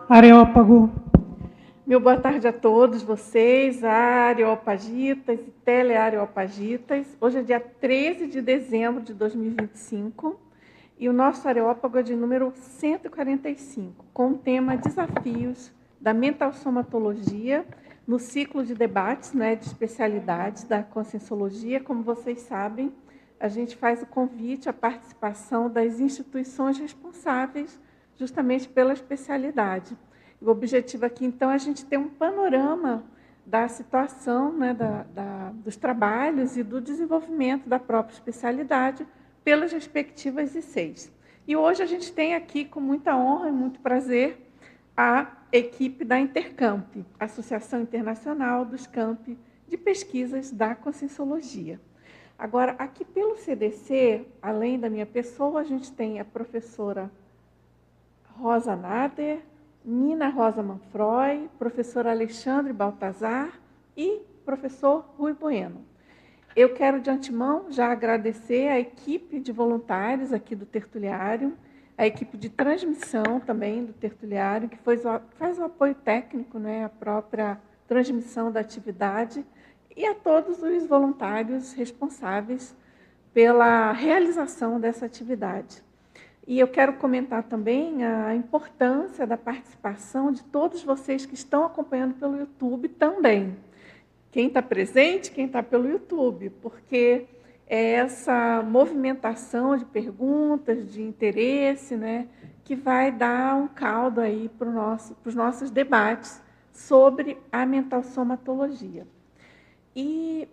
Areópago. Meu boa tarde a todos vocês, areopagitas e teleareopagitas. Hoje é dia 13 de dezembro de 2025 e o nosso areópago é de número 145, com o tema Desafios da Mental Somatologia no ciclo de debates, né, de especialidades da Conscienciologia. Como vocês sabem, a gente faz o convite à participação das instituições responsáveis justamente pela especialidade. O objetivo aqui, então, é a gente ter um panorama da situação, né, dos trabalhos e do desenvolvimento da própria especialidade pelas respectivas ICs. E hoje a gente tem aqui, com muita honra e muito prazer, a equipe da Intercamp, Associação Internacional dos Campi de Pesquisas da Conscienciologia. Agora, aqui pelo CDC, além da minha pessoa, a gente tem a professora Rosa Nader, Nina Rosa Manfroy, professor Alexandre Baltazar e professor Rui Bueno. Eu quero, de antemão, já agradecer a equipe de voluntários aqui do Tertuliário, a equipe de transmissão também do Tertuliário, que faz o apoio técnico, né, à própria transmissão da atividade, e a todos os voluntários responsáveis pela realização dessa atividade. E eu quero comentar também a importância da participação de todos vocês que estão acompanhando pelo YouTube também. Quem está presente, quem está pelo YouTube, porque é essa movimentação de perguntas, de interesse, né, que vai dar um caldo aí para os nossos debates sobre a mental somatologia. E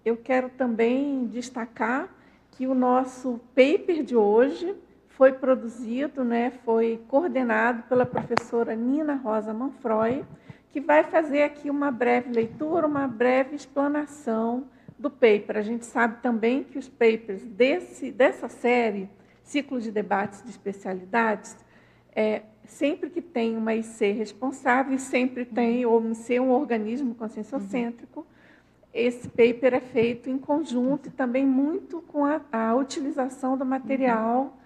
eu quero também destacar que o nosso paper de hoje foi produzido, né, foi coordenado pela professora Nina Rosa Manfroy, que vai fazer aqui uma breve leitura, uma breve explanação do paper. A gente sabe também que os papers dessa série, Ciclo de Debates de Especialidades, sempre que tem uma IC responsável, e sempre tem, ou IC um organismo conscienciocêntrico, esse paper é feito em conjunto e também muito com a utilização do material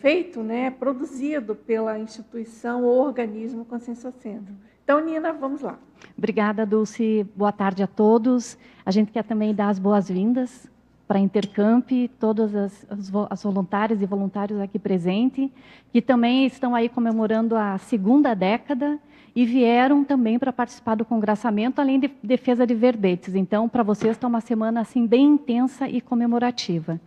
feito, né, produzido pela instituição ou organismo conscienciocêntrico. Então, Nina, vamos lá. Obrigada, Dulce. Boa tarde a todos. A gente quer também dar as boas-vindas para a Intercamp, todas as voluntárias e voluntários aqui presentes, que também estão aí comemorando a 2ª década e vieram também para participar do congraçamento, além de defesa de verbetes. Então, para vocês está uma semana assim bem intensa e comemorativa.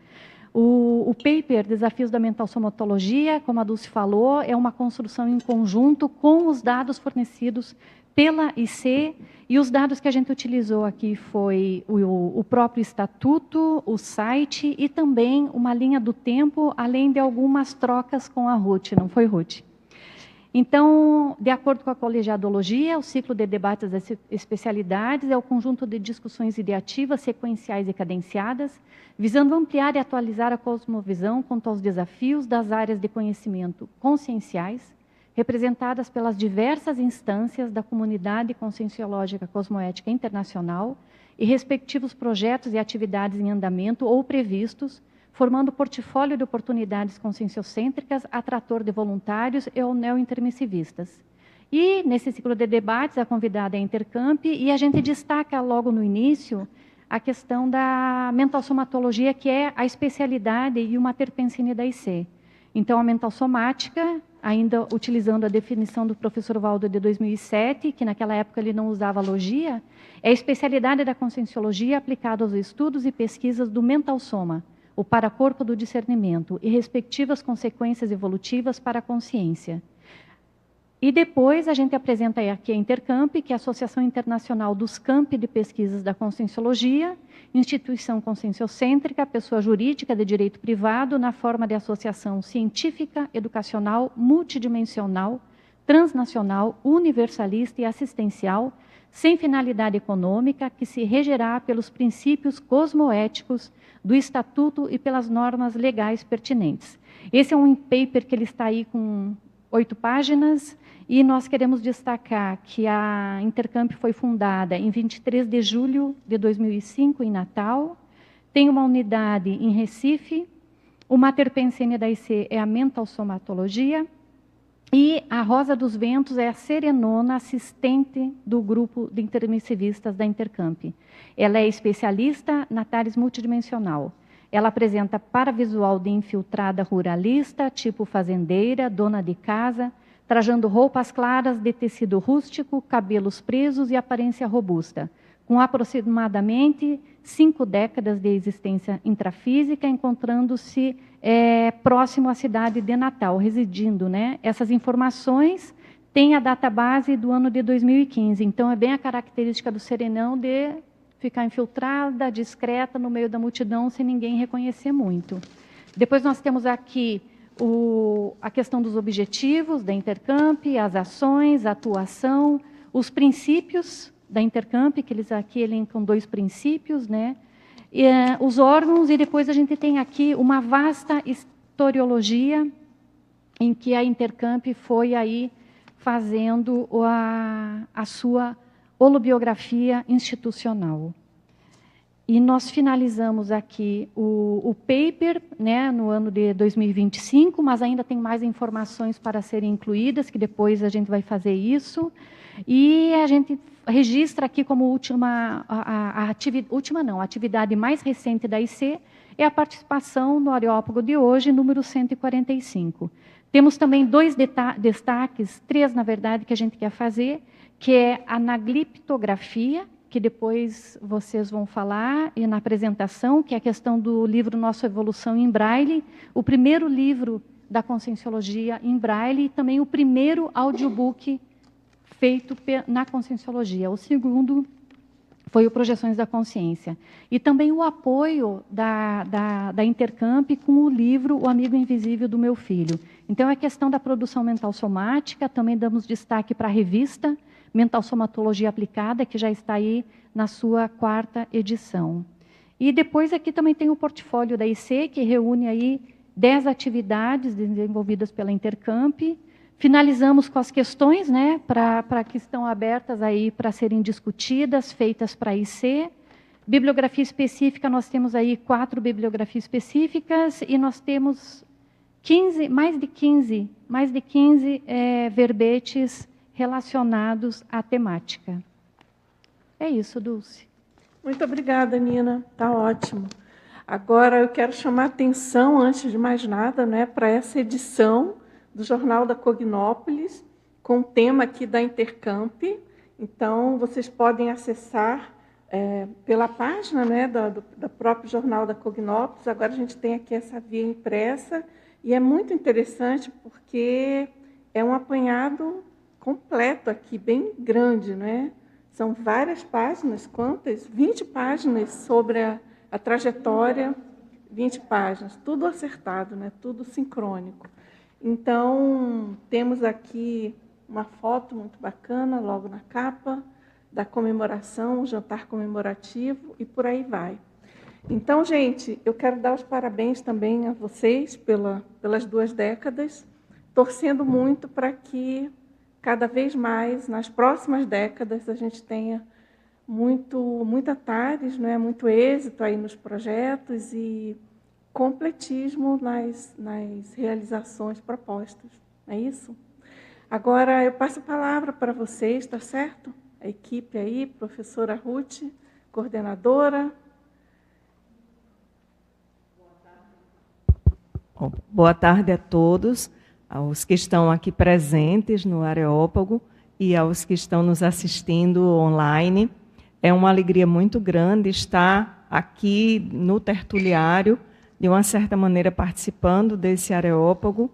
O paper Desafios da Mental Somatologia, como a Dulce falou, é uma construção em conjunto com os dados fornecidos pela IC, e os dados que a gente utilizou aqui foi o próprio estatuto, o site e também uma linha do tempo, além de algumas trocas com a Ruth, não foi, Ruth? Então, de acordo com a colegiadologia, o ciclo de debates das especialidades é o conjunto de discussões ideativas, sequenciais e cadenciadas, visando ampliar e atualizar a cosmovisão quanto aos desafios das áreas de conhecimento conscienciais, representadas pelas diversas instâncias da comunidade conscienciológica cosmoética internacional e respectivos projetos e atividades em andamento ou previstos, formando portfólio de oportunidades conscienciocêntricas, atrator de voluntários e ou neo-intermissivistas. E, nesse ciclo de debates, a convidada é a Intercamp, e a gente destaca logo no início a questão da mental somatologia, que é a especialidade e uma terpensine da IC. Então, a mental somática, ainda utilizando a definição do professor Valdo de 2007, que naquela época ele não usava logia, é a especialidade da conscienciologia aplicada aos estudos e pesquisas do mental soma, o paracorpo do discernimento e respectivas consequências evolutivas para a consciência. E depois a gente apresenta aqui a Intercamp, que é a Associação Internacional dos Campi de Pesquisas da Conscienciologia, instituição conscienciocêntrica, pessoa jurídica de direito privado, na forma de associação científica, educacional, multidimensional, transnacional, universalista e assistencial, sem finalidade econômica, que se regerá pelos princípios cosmoéticos do Estatuto e pelas normas legais pertinentes. Esse é um paper que ele está aí com 8 páginas, e nós queremos destacar que a Intercamp foi fundada em 23 de julho de 2005, em Natal, tem uma unidade em Recife, o mater pensene da IC é a mental somatologia, E a Rosa dos Ventos é a serenona assistente do grupo de intermissivistas da Intercamp. Ela é especialista na TARES multidimensional. Ela apresenta paravisual de infiltrada ruralista, tipo fazendeira, dona de casa, trajando roupas claras de tecido rústico, cabelos presos e aparência robusta, com aproximadamente 5 décadas de existência intrafísica, encontrando-se próximo à cidade de Natal, residindo, né? Essas informações têm a database do ano de 2015, então é bem a característica do serenão de ficar infiltrada, discreta, no meio da multidão, sem ninguém reconhecer muito. Depois nós temos aqui a questão dos objetivos da Intercamp, as ações, a atuação, os princípios da Intercamp, que eles aqui elencam 2 princípios, né? E, os órgãos, e depois a gente tem aqui uma vasta historiologia em que a Intercamp foi aí fazendo a sua holobiografia institucional. E nós finalizamos aqui o paper, né, no ano de 2025, mas ainda tem mais informações para serem incluídas, que depois a gente vai fazer isso. E a gente registra aqui como a atividade mais recente da IC é a participação no Areópago de hoje, número 145. Temos também 2 destaques, 3 na verdade, que a gente quer fazer, que é a anagliptografia, que depois vocês vão falar, e na apresentação, que é a questão do livro Nossa Evolução em Braille, o primeiro livro da Conscienciologia em Braille, e também o primeiro audiobook feito na Conscienciologia. O segundo foi o Projeções da Consciência. E também o apoio da Intercamp com o livro O Amigo Invisível do Meu Filho. Então, é a questão da produção mental somática, também damos destaque para a revista Mental Somatologia Aplicada, que já está aí na sua 4ª edição. E depois aqui também tem o portfólio da IC, que reúne aí 10 atividades desenvolvidas pela Intercamp. Finalizamos com as questões, né, para que estão abertas aí para serem discutidas, feitas para a IC. Bibliografia específica, nós temos aí 4 bibliografias específicas e nós temos mais de 15 verbetes relacionados à temática. É isso, Dulce. Muito obrigada, Nina. Está ótimo. Agora eu quero chamar a atenção, antes de mais nada, né, para essa edição do Jornal da Cognópolis, com o tema aqui da Intercamp. Então, vocês podem acessar pela página, né, do próprio Jornal da Cognópolis. Agora a gente tem aqui essa via impressa, e é muito interessante porque é um apanhado completo aqui, bem grande, né? São várias páginas, quantas? 20 páginas sobre a trajetória, 20 páginas, tudo acertado, né? Tudo sincrônico. Então, temos aqui uma foto muito bacana, logo na capa, da comemoração, o jantar comemorativo, e por aí vai. Então, gente, eu quero dar os parabéns também a vocês pelas 2 décadas, torcendo muito para que cada vez mais, nas próximas décadas, a gente tenha muita TARES, né, muito êxito aí nos projetos e completismo nas realizações propostas. Não é isso? Agora, eu passo a palavra para vocês, tá certo? A equipe aí, professora Ruth, coordenadora. Boa tarde a todos, aos que estão aqui presentes no Areópago e aos que estão nos assistindo online. É uma alegria muito grande estar aqui no tertuliário, de uma certa maneira participando desse Areópago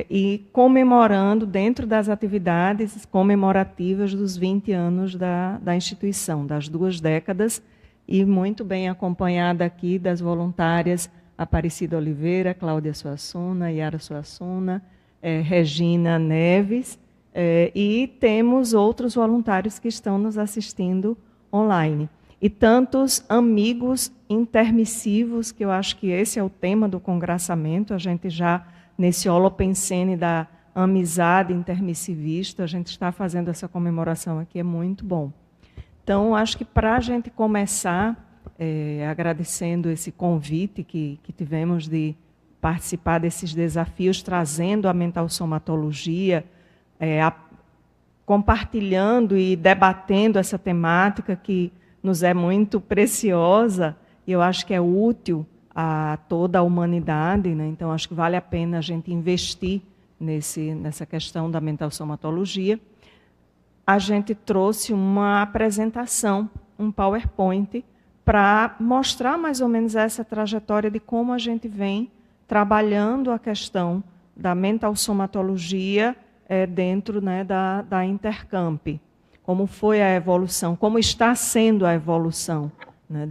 e comemorando, dentro das atividades comemorativas dos 20 anos da instituição, das 2 décadas, e muito bem acompanhada aqui das voluntárias Aparecida Oliveira, Cláudia Suassuna, Yara Suassuna, Regina Neves, e temos outros voluntários que estão nos assistindo online. E tantos amigos intermissivos, que eu acho que esse é o tema do congraçamento, a gente já, nesse holopensene da amizade intermissivista, a gente está fazendo essa comemoração aqui, é muito bom. Então, acho que para a gente começar, agradecendo esse convite que tivemos de participar desses desafios, trazendo a mentalsomatologia, compartilhando e debatendo essa temática que nos é muito preciosa e eu acho que é útil a toda a humanidade, né? Então, acho que vale a pena a gente investir nessa questão da mentalsomatologia. A gente trouxe uma apresentação, um PowerPoint, para mostrar mais ou menos essa trajetória de como a gente vem trabalhando a questão da mentalsomatologia dentro, né, da Intercamp. Como foi a evolução, como está sendo a evolução, né,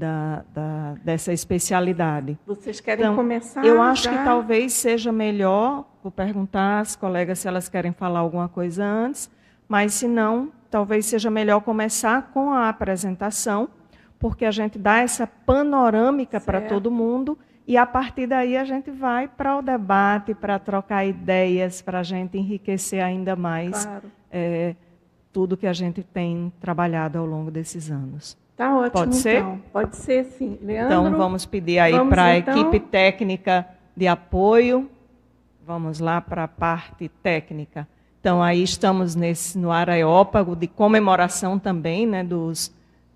dessa especialidade. Vocês querem começar? Eu acho que talvez seja melhor, vou perguntar às colegas se elas querem falar alguma coisa antes, mas se não, talvez seja melhor começar com a apresentação, porque a gente dá essa panorâmica para todo mundo e, a partir daí, a gente vai para o debate, para trocar ideias, para a gente enriquecer ainda mais tudo que a gente tem trabalhado ao longo desses anos. Tá ótimo, pode ser? Então. Pode ser, sim. Leandro, então, vamos pedir aí para a equipe técnica de apoio. Vamos lá para a parte técnica. Então, aí estamos no Areópago de comemoração também, né, dos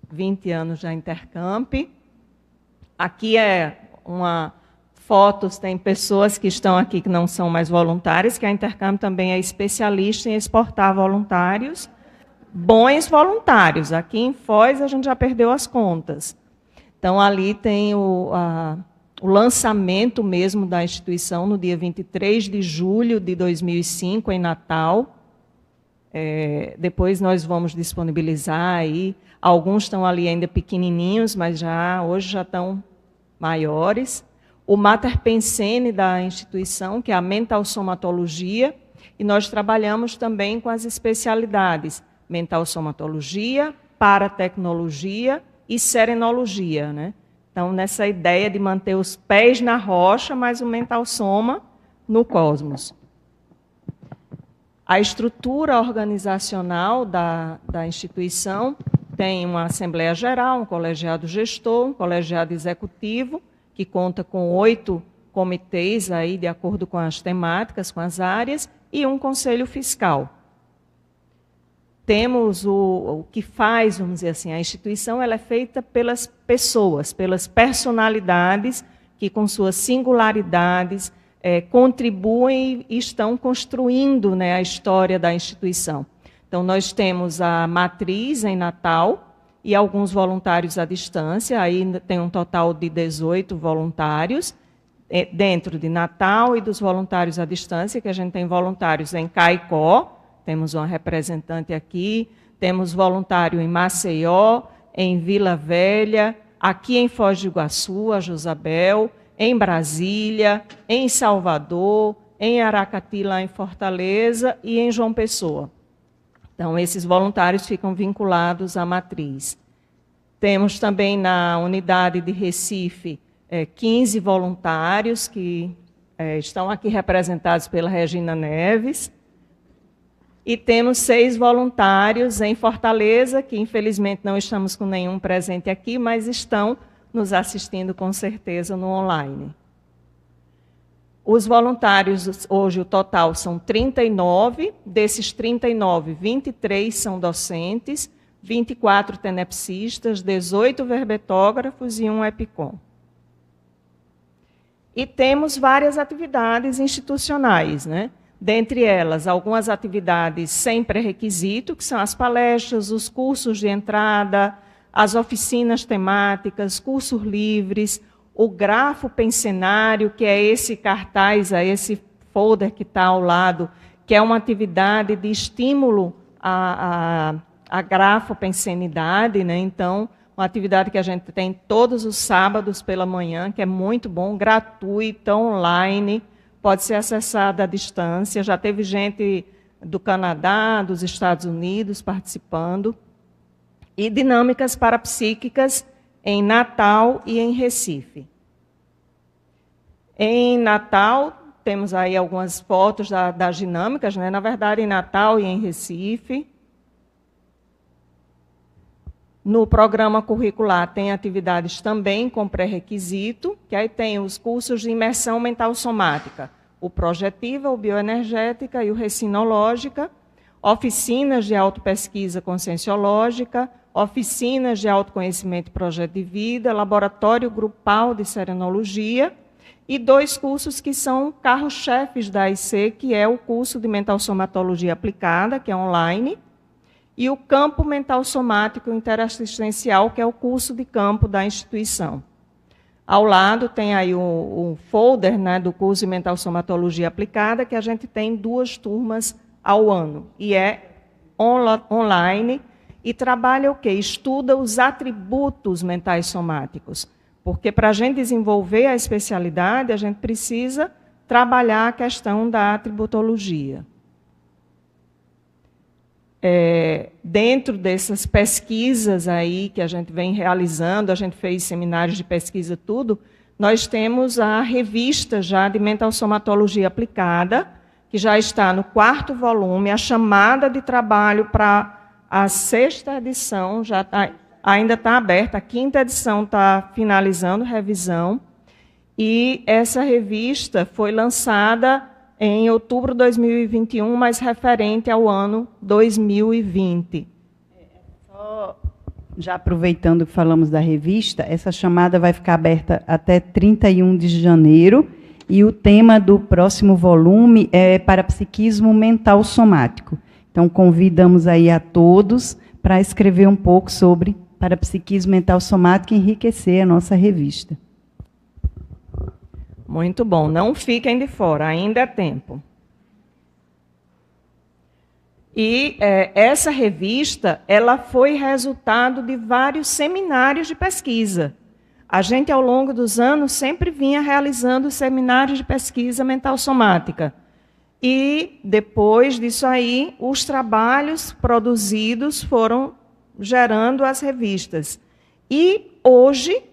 20 anos da Intercamp. Aqui fotos, tem pessoas que estão aqui que não são mais voluntárias, que a Intercamp também é especialista em exportar voluntários, bons voluntários. Aqui em Foz a gente já perdeu as contas. Então, ali tem o lançamento mesmo da instituição no dia 23 de julho de 2005, em Natal. Depois nós vamos disponibilizar aí. Alguns estão ali ainda pequenininhos, mas hoje já estão maiores. O Mater Pensene da instituição, que é a mentalsomatologia, e nós trabalhamos também com as especialidades mentalsomatologia, paratecnologia e serenologia, né? Então, nessa ideia de manter os pés na rocha, mas o mentalsoma no cosmos. A estrutura organizacional da instituição tem uma Assembleia Geral, um colegiado gestor, um colegiado executivo, que conta com 8 comitês, aí, de acordo com as temáticas, com as áreas, e um conselho fiscal. Temos o que faz, vamos dizer assim, a instituição ela é feita pelas pessoas, pelas personalidades que, com suas singularidades, contribuem e estão construindo, né, a história da instituição. Então, nós temos a matriz em Natal e alguns voluntários à distância, aí tem um total de 18 voluntários, dentro de Natal e dos voluntários à distância, que a gente tem voluntários em Caicó, temos uma representante aqui, temos voluntário em Maceió, em Vila Velha, aqui em Foz do Iguaçu, a Josabel, em Brasília, em Salvador, em Aracati, lá em Fortaleza, e em João Pessoa. Então, esses voluntários ficam vinculados à matriz. Temos também na unidade de Recife 15 voluntários que estão aqui representados pela Regina Neves. E temos 6 voluntários em Fortaleza, que infelizmente não estamos com nenhum presente aqui, mas estão nos assistindo com certeza no online. Os voluntários, hoje o total são 39, desses 39, 23 são docentes, 24 tenepsistas, 18 verbetógrafos e 1 EPICOM. E temos várias atividades institucionais, né? Dentre elas, algumas atividades sem pré-requisito, que são as palestras, os cursos de entrada, as oficinas temáticas, cursos livres, o grafo pensenário, que é esse cartaz, esse folder que está ao lado, que é uma atividade de estímulo à grafopensenidade, né? Então, uma atividade que a gente tem todos os sábados pela manhã, que é muito bom, gratuita, online, pode ser acessada à distância. Já teve gente do Canadá, dos Estados Unidos participando. E dinâmicas parapsíquicas em Natal e em Recife. Em Natal, temos aí algumas fotos das dinâmicas, né? Na verdade, em Natal e em Recife. No programa curricular tem atividades também com pré-requisito, que aí tem os cursos de imersão mental somática, o projetiva, o bioenergética e o recinológica, oficinas de autopesquisa conscienciológica, oficinas de autoconhecimento e projeto de vida, laboratório grupal de serenologia e 2 cursos que são carros-chefes da AIC, que é o curso de mental somatologia aplicada, que é online, e o campo mental somático interassistencial, que é o curso de campo da instituição. Ao lado tem aí o folder, né, do curso de mental somatologia aplicada, que a gente tem 2 turmas ao ano, e é online, e trabalha o quê? Estuda os atributos mentais somáticos, porque para a gente desenvolver a especialidade, a gente precisa trabalhar a questão da atributologia. Dentro dessas pesquisas aí que a gente vem realizando, a gente fez seminários de pesquisa, tudo, nós temos a revista já de mental somatologia aplicada, que já está no 4º volume, a chamada de trabalho para a 6ª edição, ainda está aberta, a 5ª edição está finalizando revisão, e essa revista foi lançada em outubro de 2021, mas referente ao ano 2020. Só já aproveitando que falamos da revista, essa chamada vai ficar aberta até 31 de janeiro, e o tema do próximo volume é parapsiquismo mental somático. Então, convidamos aí a todos para escrever um pouco sobre parapsiquismo mental somático e enriquecer a nossa revista. Muito bom, não fiquem de fora, ainda é tempo. E essa revista, ela foi resultado de vários seminários de pesquisa. A gente, ao longo dos anos, sempre vinha realizando seminários de pesquisa mental somática. E, depois disso aí, os trabalhos produzidos foram gerando as revistas. E, hoje,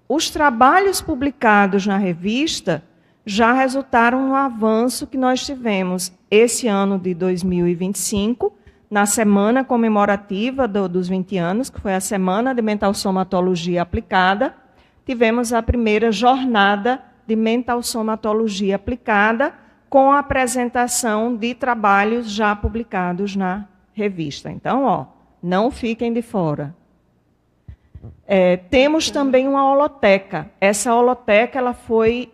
os trabalhos publicados na revista já resultaram no avanço que nós tivemos esse ano de 2025, na semana comemorativa dos 20 anos, que foi a Semana de Mental Somatologia Aplicada, tivemos a primeira jornada de mental somatologia aplicada, com a apresentação de trabalhos já publicados na revista. Então, não fiquem de fora. Temos também uma holoteca. Essa holoteca ela foi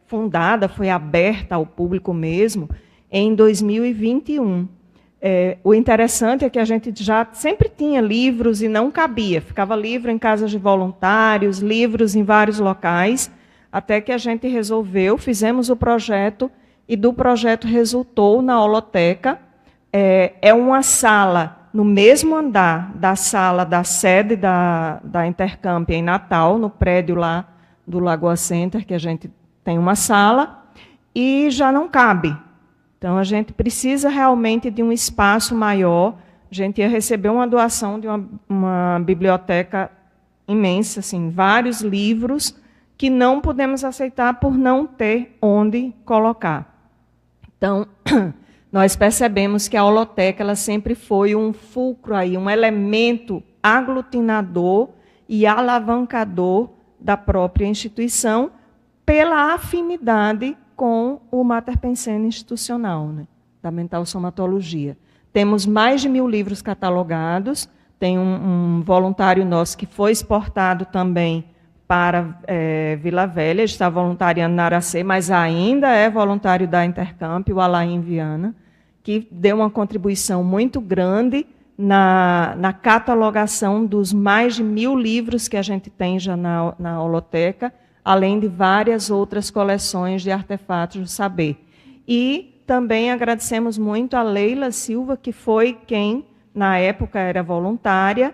fundada, foi aberta ao público mesmo, em 2021. O interessante é que a gente já sempre tinha livros e não cabia. Ficava livro em casas de voluntários, livros em vários locais, até que a gente resolveu, fizemos o projeto, e do projeto resultou na holoteca. É uma sala no mesmo andar da sala da sede da Intercamp em Natal, no prédio lá do Lagoa Center, que a gente tem uma sala, e já não cabe. Então, a gente precisa realmente de um espaço maior. A gente ia receber uma doação de uma biblioteca imensa, assim, vários livros, que não podemos aceitar por não ter onde colocar. Então, nós percebemos que a holoteca ela sempre foi um fulcro, aí, um elemento aglutinador e alavancador da própria instituição, pela afinidade com o Mater Pensene institucional, né, da mental somatologia. Temos mais de 1000 livros catalogados, tem um voluntário nosso que foi exportado também para Vila Velha, está voluntariando na Aracê, mas ainda é voluntário da Intercamp, o Alain Viana, que deu uma contribuição muito grande na catalogação dos mais de 1000 livros que a gente tem já na holoteca, além de várias outras coleções de artefatos do saber. E também agradecemos muito a Leila Silva, que foi quem, na época, era voluntária,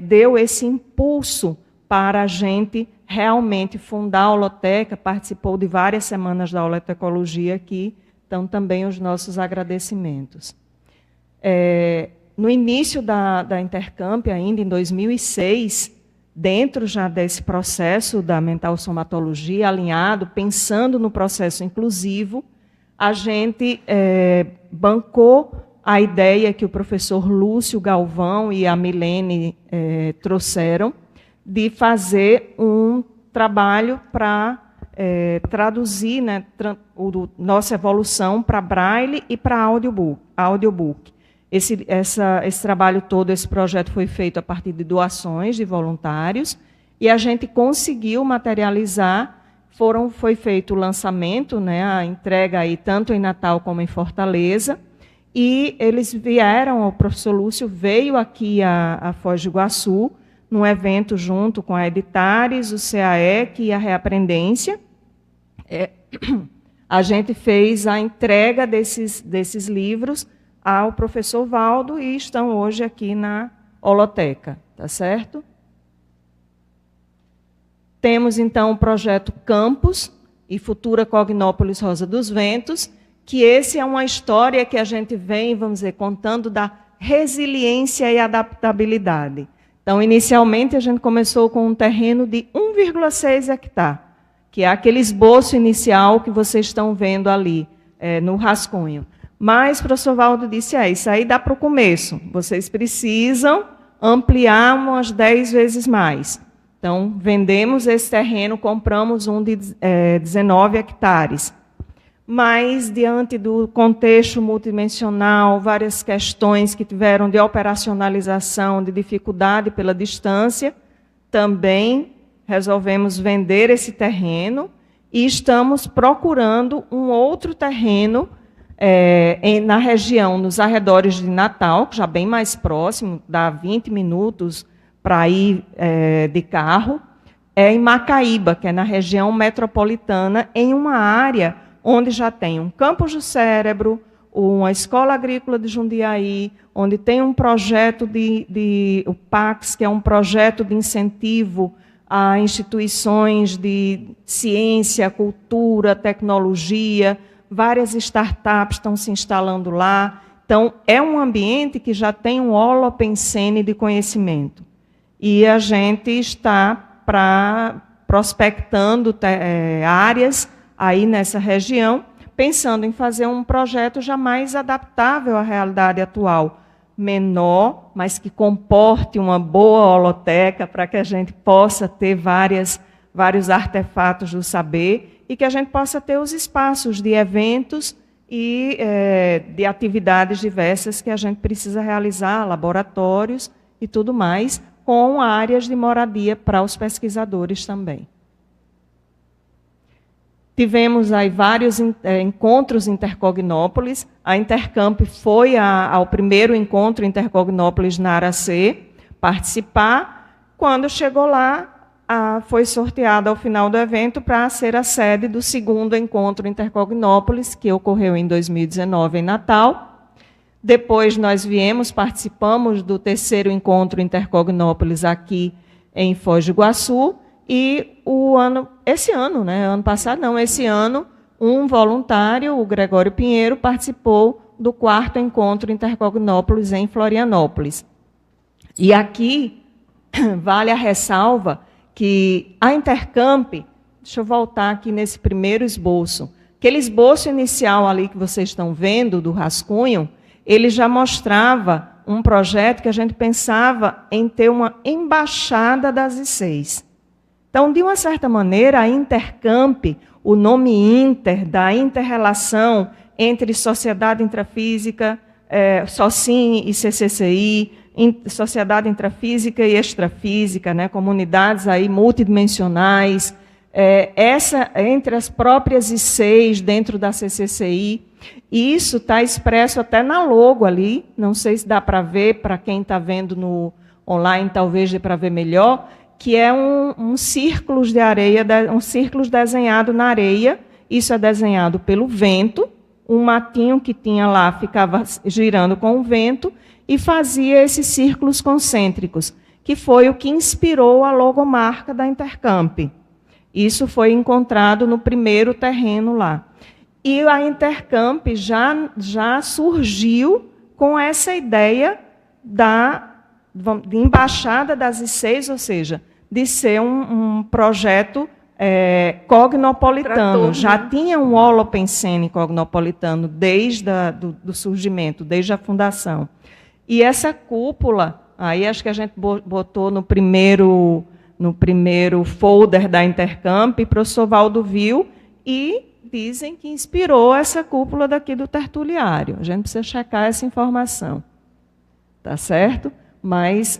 deu esse impulso para a gente realmente fundar a holoteca, participou de várias semanas da holotecologia aqui, então também os nossos agradecimentos. No início da Intercamp, ainda em 2006, dentro já desse processo da mental somatologia, alinhado, pensando no processo inclusivo, a gente bancou a ideia que o professor Lúcio Galvão e a Milene trouxeram de fazer um trabalho para traduzir, né, nossa evolução para Braille e para audiobook. Esse trabalho todo, esse projeto foi feito a partir de doações de voluntários, e a gente conseguiu materializar, foi feito o lançamento, né, a entrega aí, tanto em Natal como em Fortaleza, e eles vieram, o professor Lúcio veio aqui a Foz do Iguaçu, num evento junto com a Editares, o CAEC e a Reaprendência. A gente fez a entrega desses livros ao professor Valdo e estão hoje aqui na holoteca, tá certo? Temos, então, o projeto Campus e Futura Cognópolis Rosa dos Ventos, que esse é uma história que a gente vem, vamos dizer, contando da resiliência e adaptabilidade. Então, inicialmente, a gente começou com um terreno de 1,6 hectare, que é aquele esboço inicial que vocês estão vendo ali, no rascunho. Mas o professor Valdo disse, isso aí dá para o começo, vocês precisam ampliar umas 10 vezes mais. Então, vendemos esse terreno, compramos um de 19 hectares. Mas, diante do contexto multidimensional, várias questões que tiveram de operacionalização, de dificuldade pela distância, também resolvemos vender esse terreno e estamos procurando um outro terreno na região, nos arredores de Natal, já bem mais próximo, dá 20 minutos para ir de carro, em Macaíba, que é na região metropolitana, em uma área onde já tem um campus do cérebro, uma escola agrícola de Jundiaí, onde tem um projeto o PAX, que é um projeto de incentivo a instituições de ciência, cultura, tecnologia, várias startups estão se instalando lá. Então, é um ambiente que já tem um holopensene de conhecimento. E a gente está prospectando áreas aí nessa região, pensando em fazer um projeto já mais adaptável à realidade atual, menor, mas que comporte uma boa holoteca para que a gente possa ter vários artefatos do saber e que a gente possa ter os espaços de eventos e de atividades diversas que a gente precisa realizar, laboratórios e tudo mais, com áreas de moradia para os pesquisadores também. Tivemos aí vários encontros Intercognópolis. A Intercamp foi ao primeiro encontro Intercognópolis na Aracê participar. Quando chegou lá, foi sorteada ao final do evento para ser a sede do segundo encontro Intercognópolis, que ocorreu em 2019 em Natal. Depois nós participamos do terceiro encontro Intercognópolis aqui em Foz do Iguaçu. E esse ano, um voluntário, o Gregório Pinheiro, participou do quarto encontro Intercognópolis em Florianópolis. E aqui vale a ressalva que a Intercamp, deixa eu voltar aqui nesse primeiro esboço, aquele esboço inicial ali que vocês estão vendo, do rascunho, ele já mostrava um projeto que a gente pensava em ter uma embaixada das ICs. Então, de uma certa maneira, a Intercamp, o nome Inter, da inter-relação entre Sociedade Intrafísica, SOCIN e CCCI, Sociedade Intrafísica e Extrafísica, né, comunidades aí multidimensionais, entre as próprias ICs dentro da CCCI, e isso está expresso até na logo ali, não sei se dá para ver, para quem está vendo no online talvez dê para ver melhor, que é um círculo de areia, um círculo desenhado na areia. Isso é desenhado pelo vento, um matinho que tinha lá ficava girando com o vento e fazia esses círculos concêntricos, que foi o que inspirou a logomarca da Intercamp. Isso foi encontrado no primeiro terreno lá. E a Intercamp já surgiu com essa ideia de embaixada das ICs, ou seja, de ser um projeto cognopolitano. Trator, Já né? tinha um holopensene cognopolitano desde do surgimento, desde a fundação. E essa cúpula, aí acho que a gente botou no primeiro folder da Intercamp, o professor Valdo viu, e dizem que inspirou essa cúpula daqui do Tertuliário. A gente precisa checar essa informação. Tá certo? Mas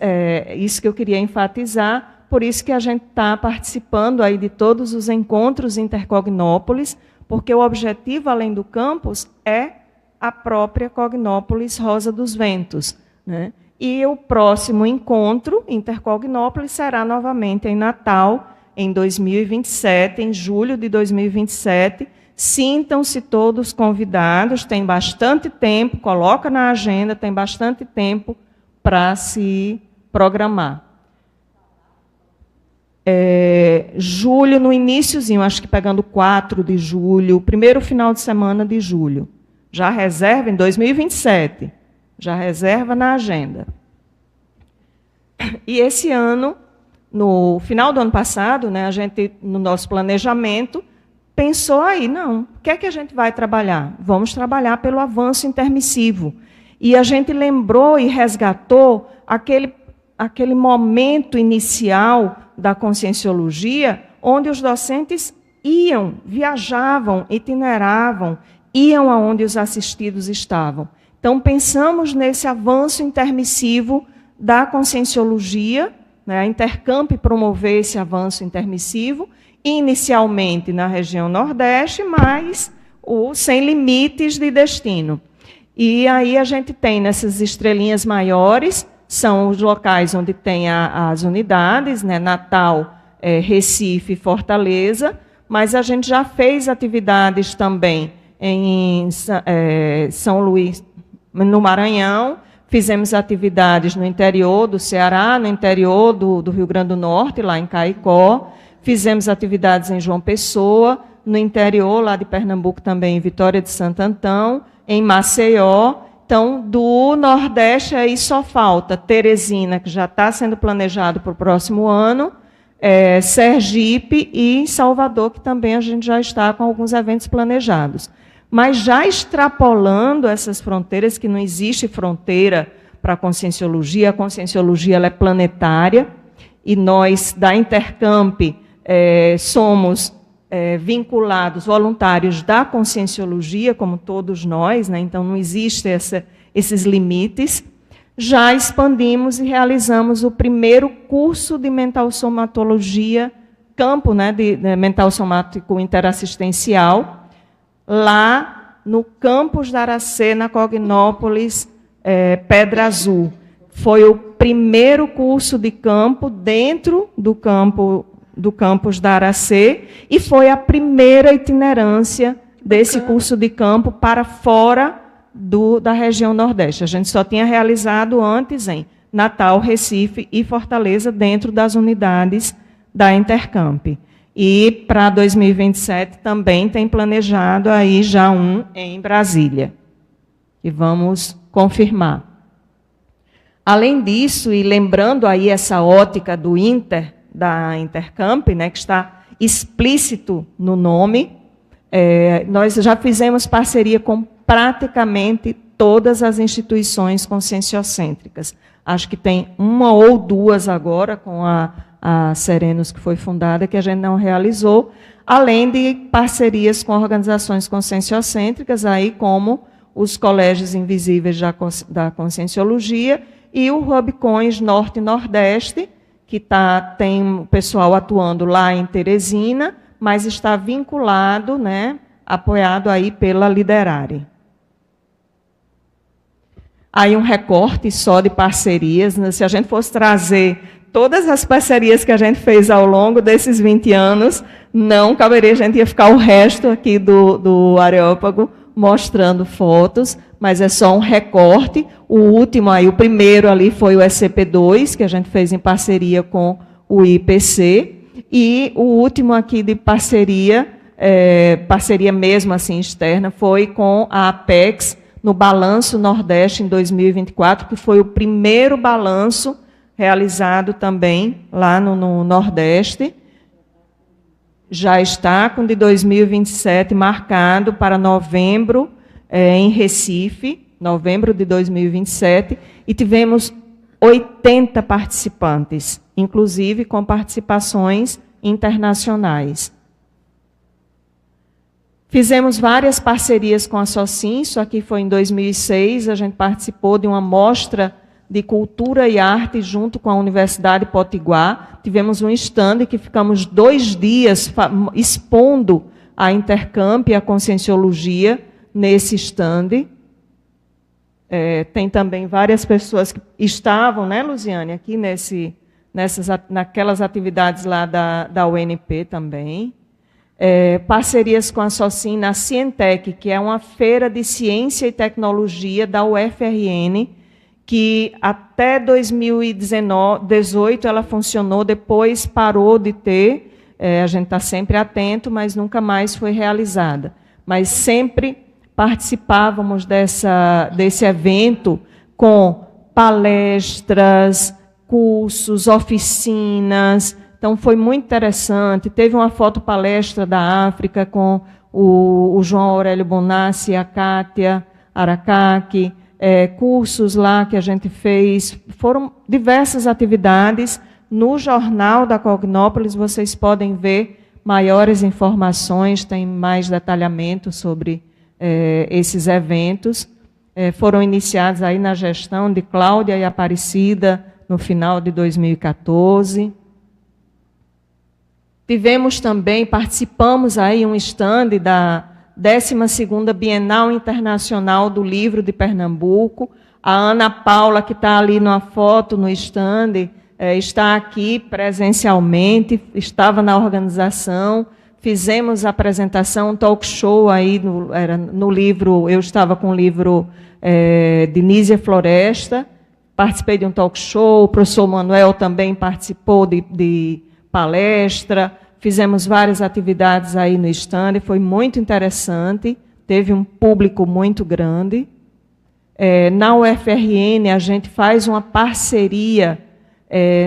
isso que eu queria enfatizar, por isso que a gente está participando aí de todos os encontros Intercognópolis, porque o objetivo, além do campus, é a própria Cognópolis Rosa dos Ventos, né? E o próximo encontro Intercognópolis será novamente em Natal, em 2027, em julho de 2027. Sintam-se todos convidados, tem bastante tempo, coloca na agenda, tem bastante tempo para se programar. Julho, no iniciozinho, acho que pegando 4 de julho, primeiro final de semana de julho. Já reserva em 2027, já reserva na agenda. E esse ano, no final do ano passado, né, a gente, no nosso planejamento, pensou aí, não, o que é que a gente vai trabalhar? Vamos trabalhar pelo avanço intermissivo. E a gente lembrou e resgatou aquele momento inicial da conscienciologia, onde os docentes iam, viajavam, itineravam, iam aonde os assistidos estavam. Então, pensamos nesse avanço intermissivo da conscienciologia, né, a Intercamp promover esse avanço intermissivo, inicialmente na região Nordeste, mas sem limites de destino. E aí a gente tem nessas estrelinhas maiores, são os locais onde tem as unidades, né, Natal, Recife e Fortaleza, mas a gente já fez atividades também em São Luís, no Maranhão, fizemos atividades no interior do Ceará, no interior do Rio Grande do Norte, lá em Caicó, fizemos atividades em João Pessoa, no interior lá de Pernambuco também, em Vitória de Santo Antão, em Maceió. Então, do Nordeste aí só falta Teresina, que já está sendo planejado para o próximo ano, Sergipe e Salvador, que também a gente já está com alguns eventos planejados. Mas já extrapolando essas fronteiras, que não existe fronteira para a conscienciologia ela é planetária, e nós, da Intercamp, somos vinculados, voluntários da conscienciologia, como todos nós, né? Então não existem esses limites. Já expandimos e realizamos o primeiro curso de mental somatologia, campo, né, de mental somático interassistencial, lá no campus da Aracê, na Cognópolis, Pedra Azul. Foi o primeiro curso de campo dentro do campus da Aracê, e foi a primeira itinerância desse curso de campo para fora da região Nordeste. A gente só tinha realizado antes em Natal, Recife e Fortaleza, dentro das unidades da Intercamp. E para 2027 também tem planejado aí já um em Brasília, que vamos confirmar. Além disso, e lembrando aí essa ótica da Intercamp, né, que está explícito no nome, nós já fizemos parceria com praticamente todas as instituições conscienciocêntricas. Acho que tem uma ou duas agora, com a Serenos, que foi fundada, que a gente não realizou, além de parcerias com organizações conscienciocêntricas, aí como os Colégios Invisíveis da Conscienciologia e o Hubcoins Norte e Nordeste, que tem um pessoal atuando lá em Teresina, mas está vinculado, né, apoiado aí pela Liderare. Aí um recorte só de parcerias, né? Se a gente fosse trazer todas as parcerias que a gente fez ao longo desses 20 anos, não caberia, a gente ia ficar o resto aqui do Areópago mostrando fotos, mas é só um recorte. O último, aí, o primeiro ali foi o SCP-2, que a gente fez em parceria com o IPC, e o último aqui de parceria, parceria mesmo assim externa, foi com a Apex, no Balanço Nordeste em 2024, que foi o primeiro balanço realizado também lá no Nordeste. já está com de 2027 marcado para novembro, em Recife, novembro de 2027, e tivemos 80 participantes, inclusive com participações internacionais. Fizemos várias parcerias com a Socin, isso aqui foi em 2006, a gente participou de uma mostra de cultura e arte junto com a Universidade Potiguar. Tivemos um stand que ficamos 2 dias expondo a Intercamp e a Conscienciologia nesse stand. Tem também várias pessoas que estavam, né, Luziane, aqui naquelas atividades lá da UNP também. Parcerias com a Socin na Cientec, que é uma feira de ciência e tecnologia da UFRN, que até 2018 ela funcionou, depois parou de ter, a gente está sempre atento, mas nunca mais foi realizada. Mas sempre participávamos desse evento com palestras, cursos, oficinas. Então, foi muito interessante. Teve uma fotopalestra da África com o João Aurélio Bonassi e a Kátia Aracaki, cursos lá que a gente fez. Foram diversas atividades. No jornal da Cognópolis, vocês podem ver maiores informações, tem mais detalhamento sobre esses eventos. Foram iniciados aí na gestão de Cláudia e Aparecida, no final de 2014. Tivemos também, participamos aí um stand da 12ª Bienal Internacional do Livro de Pernambuco. A Ana Paula, que está ali na foto, no stand, está aqui presencialmente, estava na organização. Fizemos a apresentação, um talk show aí no livro, eu estava com o livro de Nízia Floresta, participei de um talk show, o professor Manuel também participou de palestra, fizemos várias atividades aí no stand, foi muito interessante, teve um público muito grande. Na UFRN, a gente faz uma parceria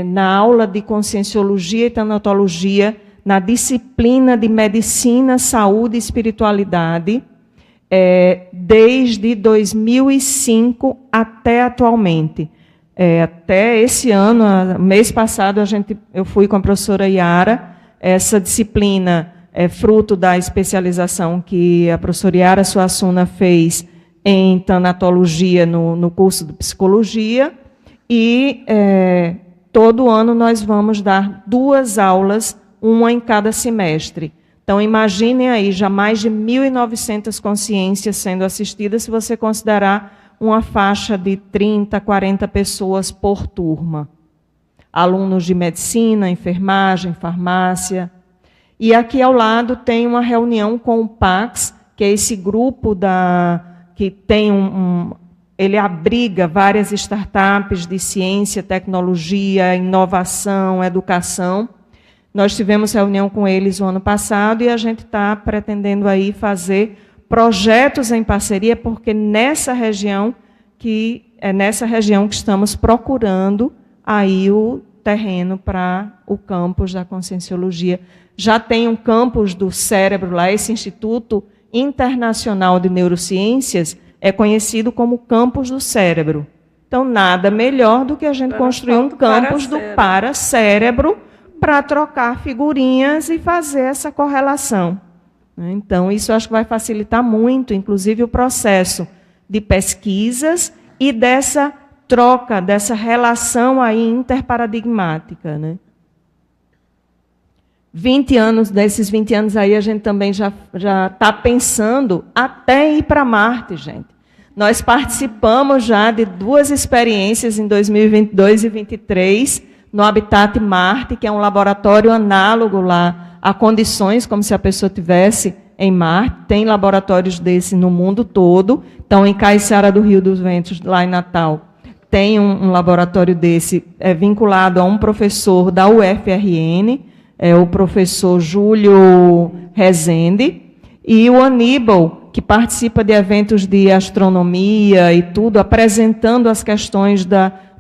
na aula de Conscienciologia e Tanatologia, na disciplina de Medicina, Saúde e Espiritualidade, desde 2005 até atualmente. Até esse ano, mês passado, eu fui com a professora Yara. Essa disciplina é fruto da especialização que a professora Yara Suassuna fez em tanatologia no curso de psicologia. E todo ano nós vamos dar 2 aulas, uma em cada semestre. Então, imaginem aí, já mais de 1.900 consciências sendo assistidas, se você considerar uma faixa de 30, 40 pessoas por turma. Alunos de medicina, enfermagem, farmácia. E aqui ao lado tem uma reunião com o PAX, que é esse grupo que tem ele abriga várias startups de ciência, tecnologia, inovação, educação. Nós tivemos reunião com eles o ano passado e a gente está pretendendo aí fazer projetos em parceria, porque nessa região que estamos procurando aí o terreno para o campus da Conscienciologia. Já tem um campus do cérebro lá, esse Instituto Internacional de Neurociências é conhecido como Campus do Cérebro. Então, nada melhor do que a gente construir um campus do paracérebro para trocar figurinhas e fazer essa correlação. Então, isso eu acho que vai facilitar muito, inclusive, o processo de pesquisas e dessa troca, dessa relação aí interparadigmática, né? 20 anos, desses 20 anos aí, a gente também já está pensando até ir para Marte, gente. Nós participamos já de 2 experiências em 2022 e 2023, no Habitat Marte, que é um laboratório análogo lá a condições como se a pessoa tivesse em Marte. Tem laboratórios desses no mundo todo. Então, em Caiçara do Rio dos Ventos, lá em Natal, tem um laboratório desse vinculado a um professor da UFRN, o professor Júlio Rezende, e o Aníbal, que participa de eventos de astronomia e tudo, apresentando as questões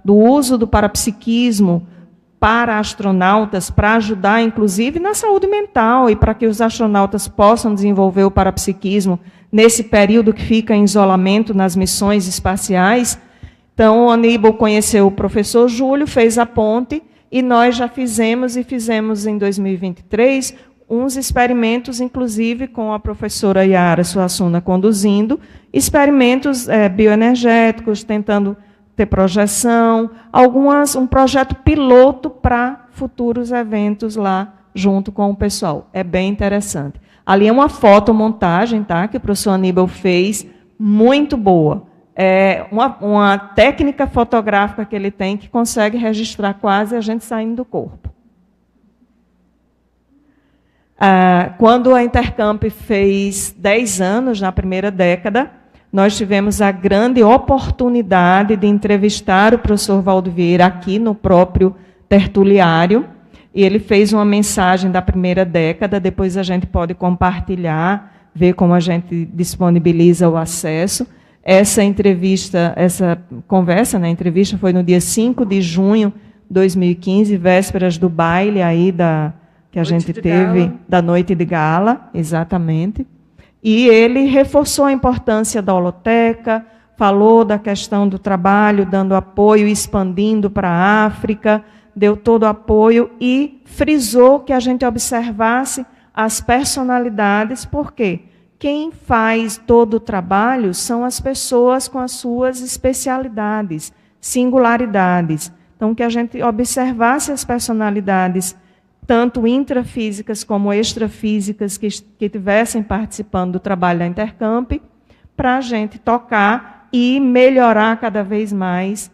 do uso do parapsiquismo para astronautas, para ajudar, inclusive, na saúde mental e para que os astronautas possam desenvolver o parapsiquismo nesse período que fica em isolamento nas missões espaciais. Então, o Aníbal conheceu o professor Júlio, fez a ponte, e nós já fizemos em 2023, uns experimentos, inclusive com a professora Yara Suassuna conduzindo, experimentos bioenergéticos, tentando ter projeção, um projeto piloto para futuros eventos lá junto com o pessoal. É bem interessante. Ali é uma fotomontagem, tá, que o professor Aníbal fez, muito boa. É uma técnica fotográfica que ele tem que consegue registrar quase a gente saindo do corpo. Quando a Intercamp fez 10 anos, na primeira década, nós tivemos a grande oportunidade de entrevistar o professor Valdo Vieira aqui no próprio tertuliário, e ele fez uma mensagem da primeira década, depois a gente pode compartilhar, ver como a gente disponibiliza o acesso. Essa entrevista, essa conversa, né, entrevista foi no dia 5 de junho de 2015, vésperas do baile aí que a gente teve, da noite de gala, exatamente. E ele reforçou a importância da holoteca, falou da questão do trabalho, dando apoio, expandindo para a África, deu todo o apoio e frisou que a gente observasse as personalidades, por quê? Quem faz todo o trabalho são as pessoas com as suas especialidades, singularidades. Então, que a gente observasse as personalidades, tanto intrafísicas como extrafísicas, que estivessem participando do trabalho da Intercamp, para a gente tocar e melhorar cada vez mais,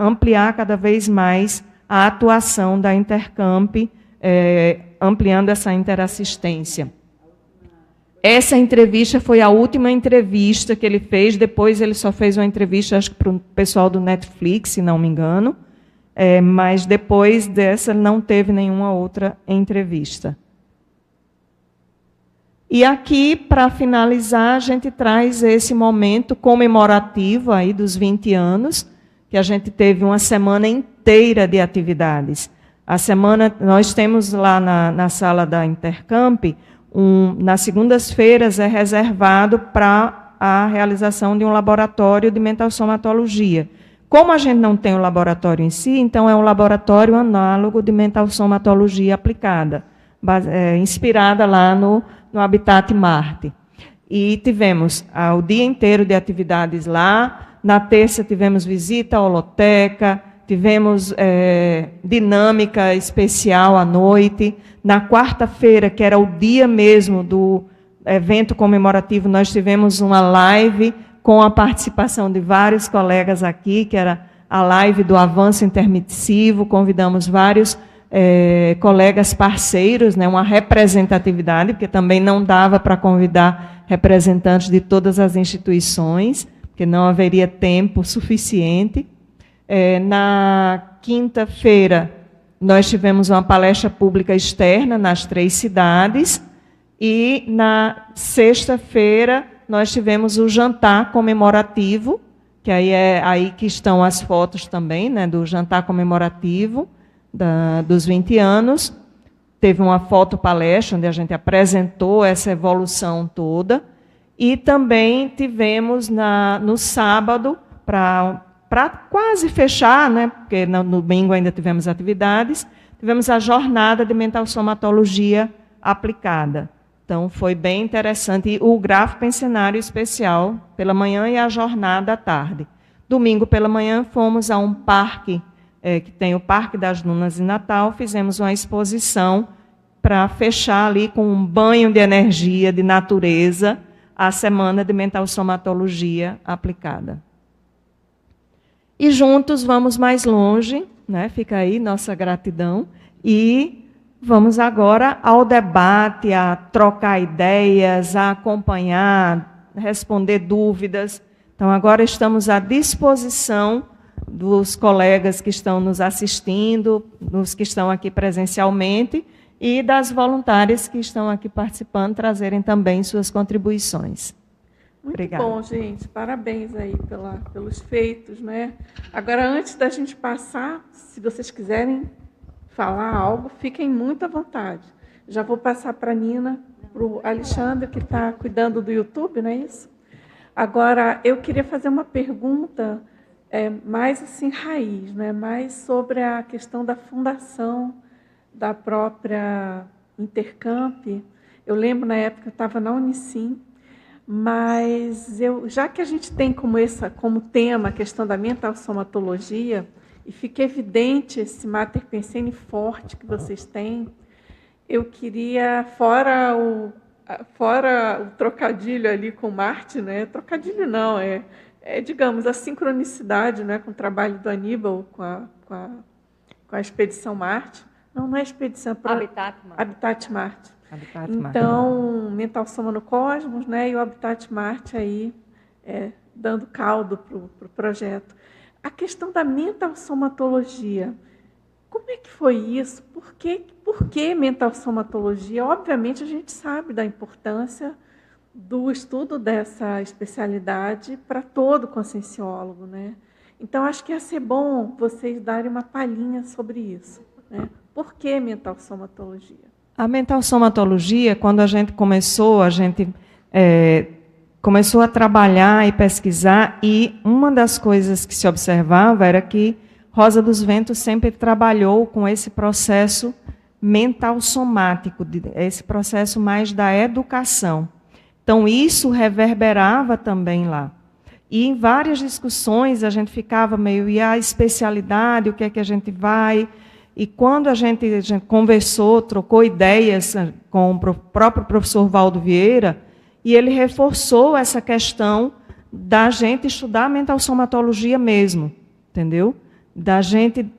ampliar cada vez mais a atuação da Intercamp, ampliando essa interassistência. Essa entrevista foi a última entrevista que ele fez, depois ele só fez uma entrevista, acho que para o pessoal do Netflix, se não me engano, mas depois dessa não teve nenhuma outra entrevista. E aqui, para finalizar, a gente traz esse momento comemorativo aí dos 20 anos, que a gente teve uma semana inteira de atividades. Nós temos lá na sala da Intercamp, nas segundas-feiras é reservado para a realização de um laboratório de mental-somatologia. Como a gente não tem o laboratório em si, então é um laboratório análogo de mental-somatologia aplicada, inspirada lá no Habitat Marte. E tivemos o dia inteiro de atividades lá. Na terça tivemos visita à holoteca, tivemos dinâmica especial à noite. Na quarta-feira, que era o dia mesmo do evento comemorativo, nós tivemos uma live com a participação de vários colegas aqui, que era a live do avanço intermissivo. Convidamos vários colegas parceiros, né, uma representatividade, porque também não dava para convidar representantes de todas as instituições, porque não haveria tempo suficiente. Na quinta-feira, nós tivemos uma palestra pública externa nas 3 cidades, e na sexta-feira nós tivemos o jantar comemorativo, que aí é aí que estão as fotos também, né, do jantar comemorativo dos 20 anos. Teve uma fotopalestra onde a gente apresentou essa evolução toda, e também tivemos no sábado, para quase fechar, né, porque no domingo ainda tivemos atividades, tivemos a jornada de mental-somatologia aplicada. Então, foi bem interessante. E o gráfico em cenário especial pela manhã e a jornada à tarde. Domingo pela manhã, fomos a um parque, que tem o Parque das Dunas em Natal, fizemos uma exposição para fechar ali com um banho de energia, de natureza, a semana de mental-somatologia aplicada. E juntos vamos mais longe, né? Fica aí nossa gratidão, e vamos agora ao debate, a trocar ideias, a acompanhar, responder dúvidas. Então, agora estamos à disposição dos colegas que estão nos assistindo, dos que estão aqui presencialmente, e das voluntárias que estão aqui participando, trazerem também suas contribuições. Muito Obrigada. bom, gente. Parabéns aí pelos feitos, né? Agora, antes da gente passar, se vocês quiserem falar algo, fiquem muito à vontade. Já vou passar para a Nina, para o Alexandre, que está cuidando do YouTube, não é isso? Agora, eu queria fazer uma pergunta mais assim, raiz, né? Mais sobre a questão da fundação da própria Intercamp. Eu lembro, na época, eu estava na Unicim, mas já que a gente tem como tema a questão da mental-somatologia, e fica evidente esse mater pensene forte que vocês têm, eu queria, fora o trocadilho ali com Marte, né? Trocadilho não, digamos, a sincronicidade, né, com o trabalho do Aníbal, com a Expedição Marte. Não é Expedição, Habitat Marte. Então, Mental Soma no Cosmos, né, e o Habitat Marte aí dando caldo para o projeto. A questão da mental somatologia, como é que foi isso? Por que mental somatologia? Obviamente, a gente sabe da importância do estudo dessa especialidade para todo conscienciólogo, né? Então, acho que ia ser bom vocês darem uma palhinha sobre isso, né? Por que mental somatologia? A mental somatologia, quando a gente começou a trabalhar e pesquisar, e uma das coisas que se observava era que Rosa dos Ventos sempre trabalhou com esse processo mental somático, esse processo mais da educação. Então, isso reverberava também lá. E em várias discussões a gente ficava meio, e a especialidade, o que é que a gente vai... E quando a gente conversou, trocou ideias com o próprio professor Valdo Vieira, e ele reforçou essa questão da gente estudar a mental somatologia mesmo, entendeu? Da gente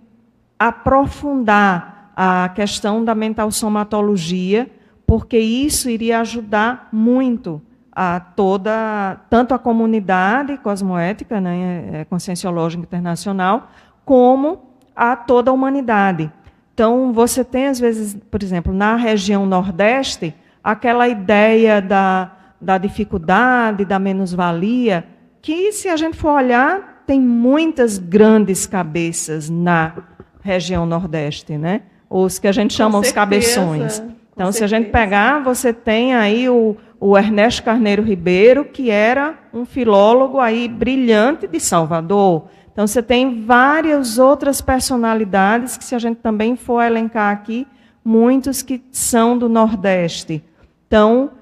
aprofundar a questão da mental somatologia, porque isso iria ajudar muito tanto a comunidade cosmoética, né, conscienciológica internacional, como a toda a humanidade. Então, você tem, às vezes, por exemplo, na região Nordeste, aquela ideia da dificuldade, da menos-valia, que, se a gente for olhar, tem muitas grandes cabeças na região Nordeste, né? Os que a gente chama os cabeções. Então, se a gente pegar, você tem aí o Ernesto Carneiro Ribeiro, que era um filólogo aí brilhante de Salvador. Então, você tem várias outras personalidades que, se a gente também for elencar aqui, muitos que são do Nordeste. Então,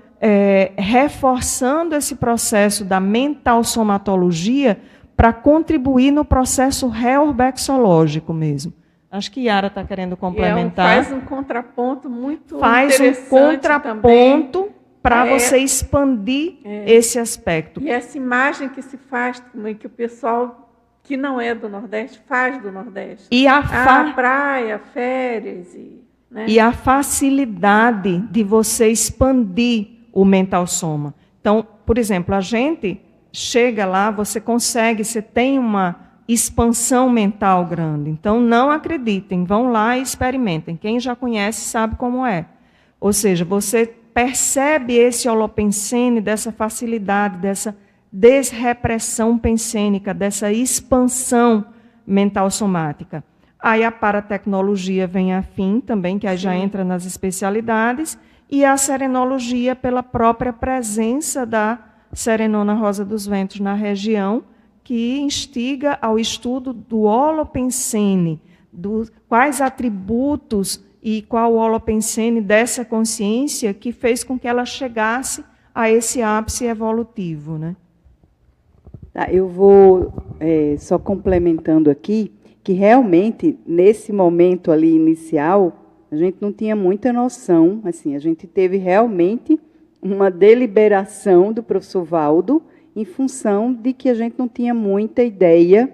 reforçando esse processo da mental somatologia para contribuir no processo reurbexológico mesmo. Acho que Yara está querendo complementar. Faz um contraponto muito interessante. Faz um contraponto para você expandir esse aspecto. E essa imagem que se faz, que o pessoal que não é do Nordeste faz do Nordeste. E a praia, férias. Né? E a facilidade de você expandir o mental soma. Então, por exemplo, a gente chega lá, você tem uma expansão mental grande. Então, não acreditem, vão lá e experimentem. Quem já conhece sabe como é. Ou seja, você percebe esse holopensene, dessa facilidade, dessa desrepressão pensênica, dessa expansão mental somática. Aí a paratecnologia vem afim também, que aí já entra nas especialidades, e a serenologia pela própria presença da Serenona Rosa dos Ventos na região, que instiga ao estudo do holopensene, quais atributos e qual o holopensene dessa consciência que fez com que ela chegasse a esse ápice evolutivo, né? Eu vou só complementando aqui, que realmente, nesse momento ali inicial, a gente não tinha muita noção, assim, a gente teve realmente uma deliberação do professor Valdo em função de que a gente não tinha muita ideia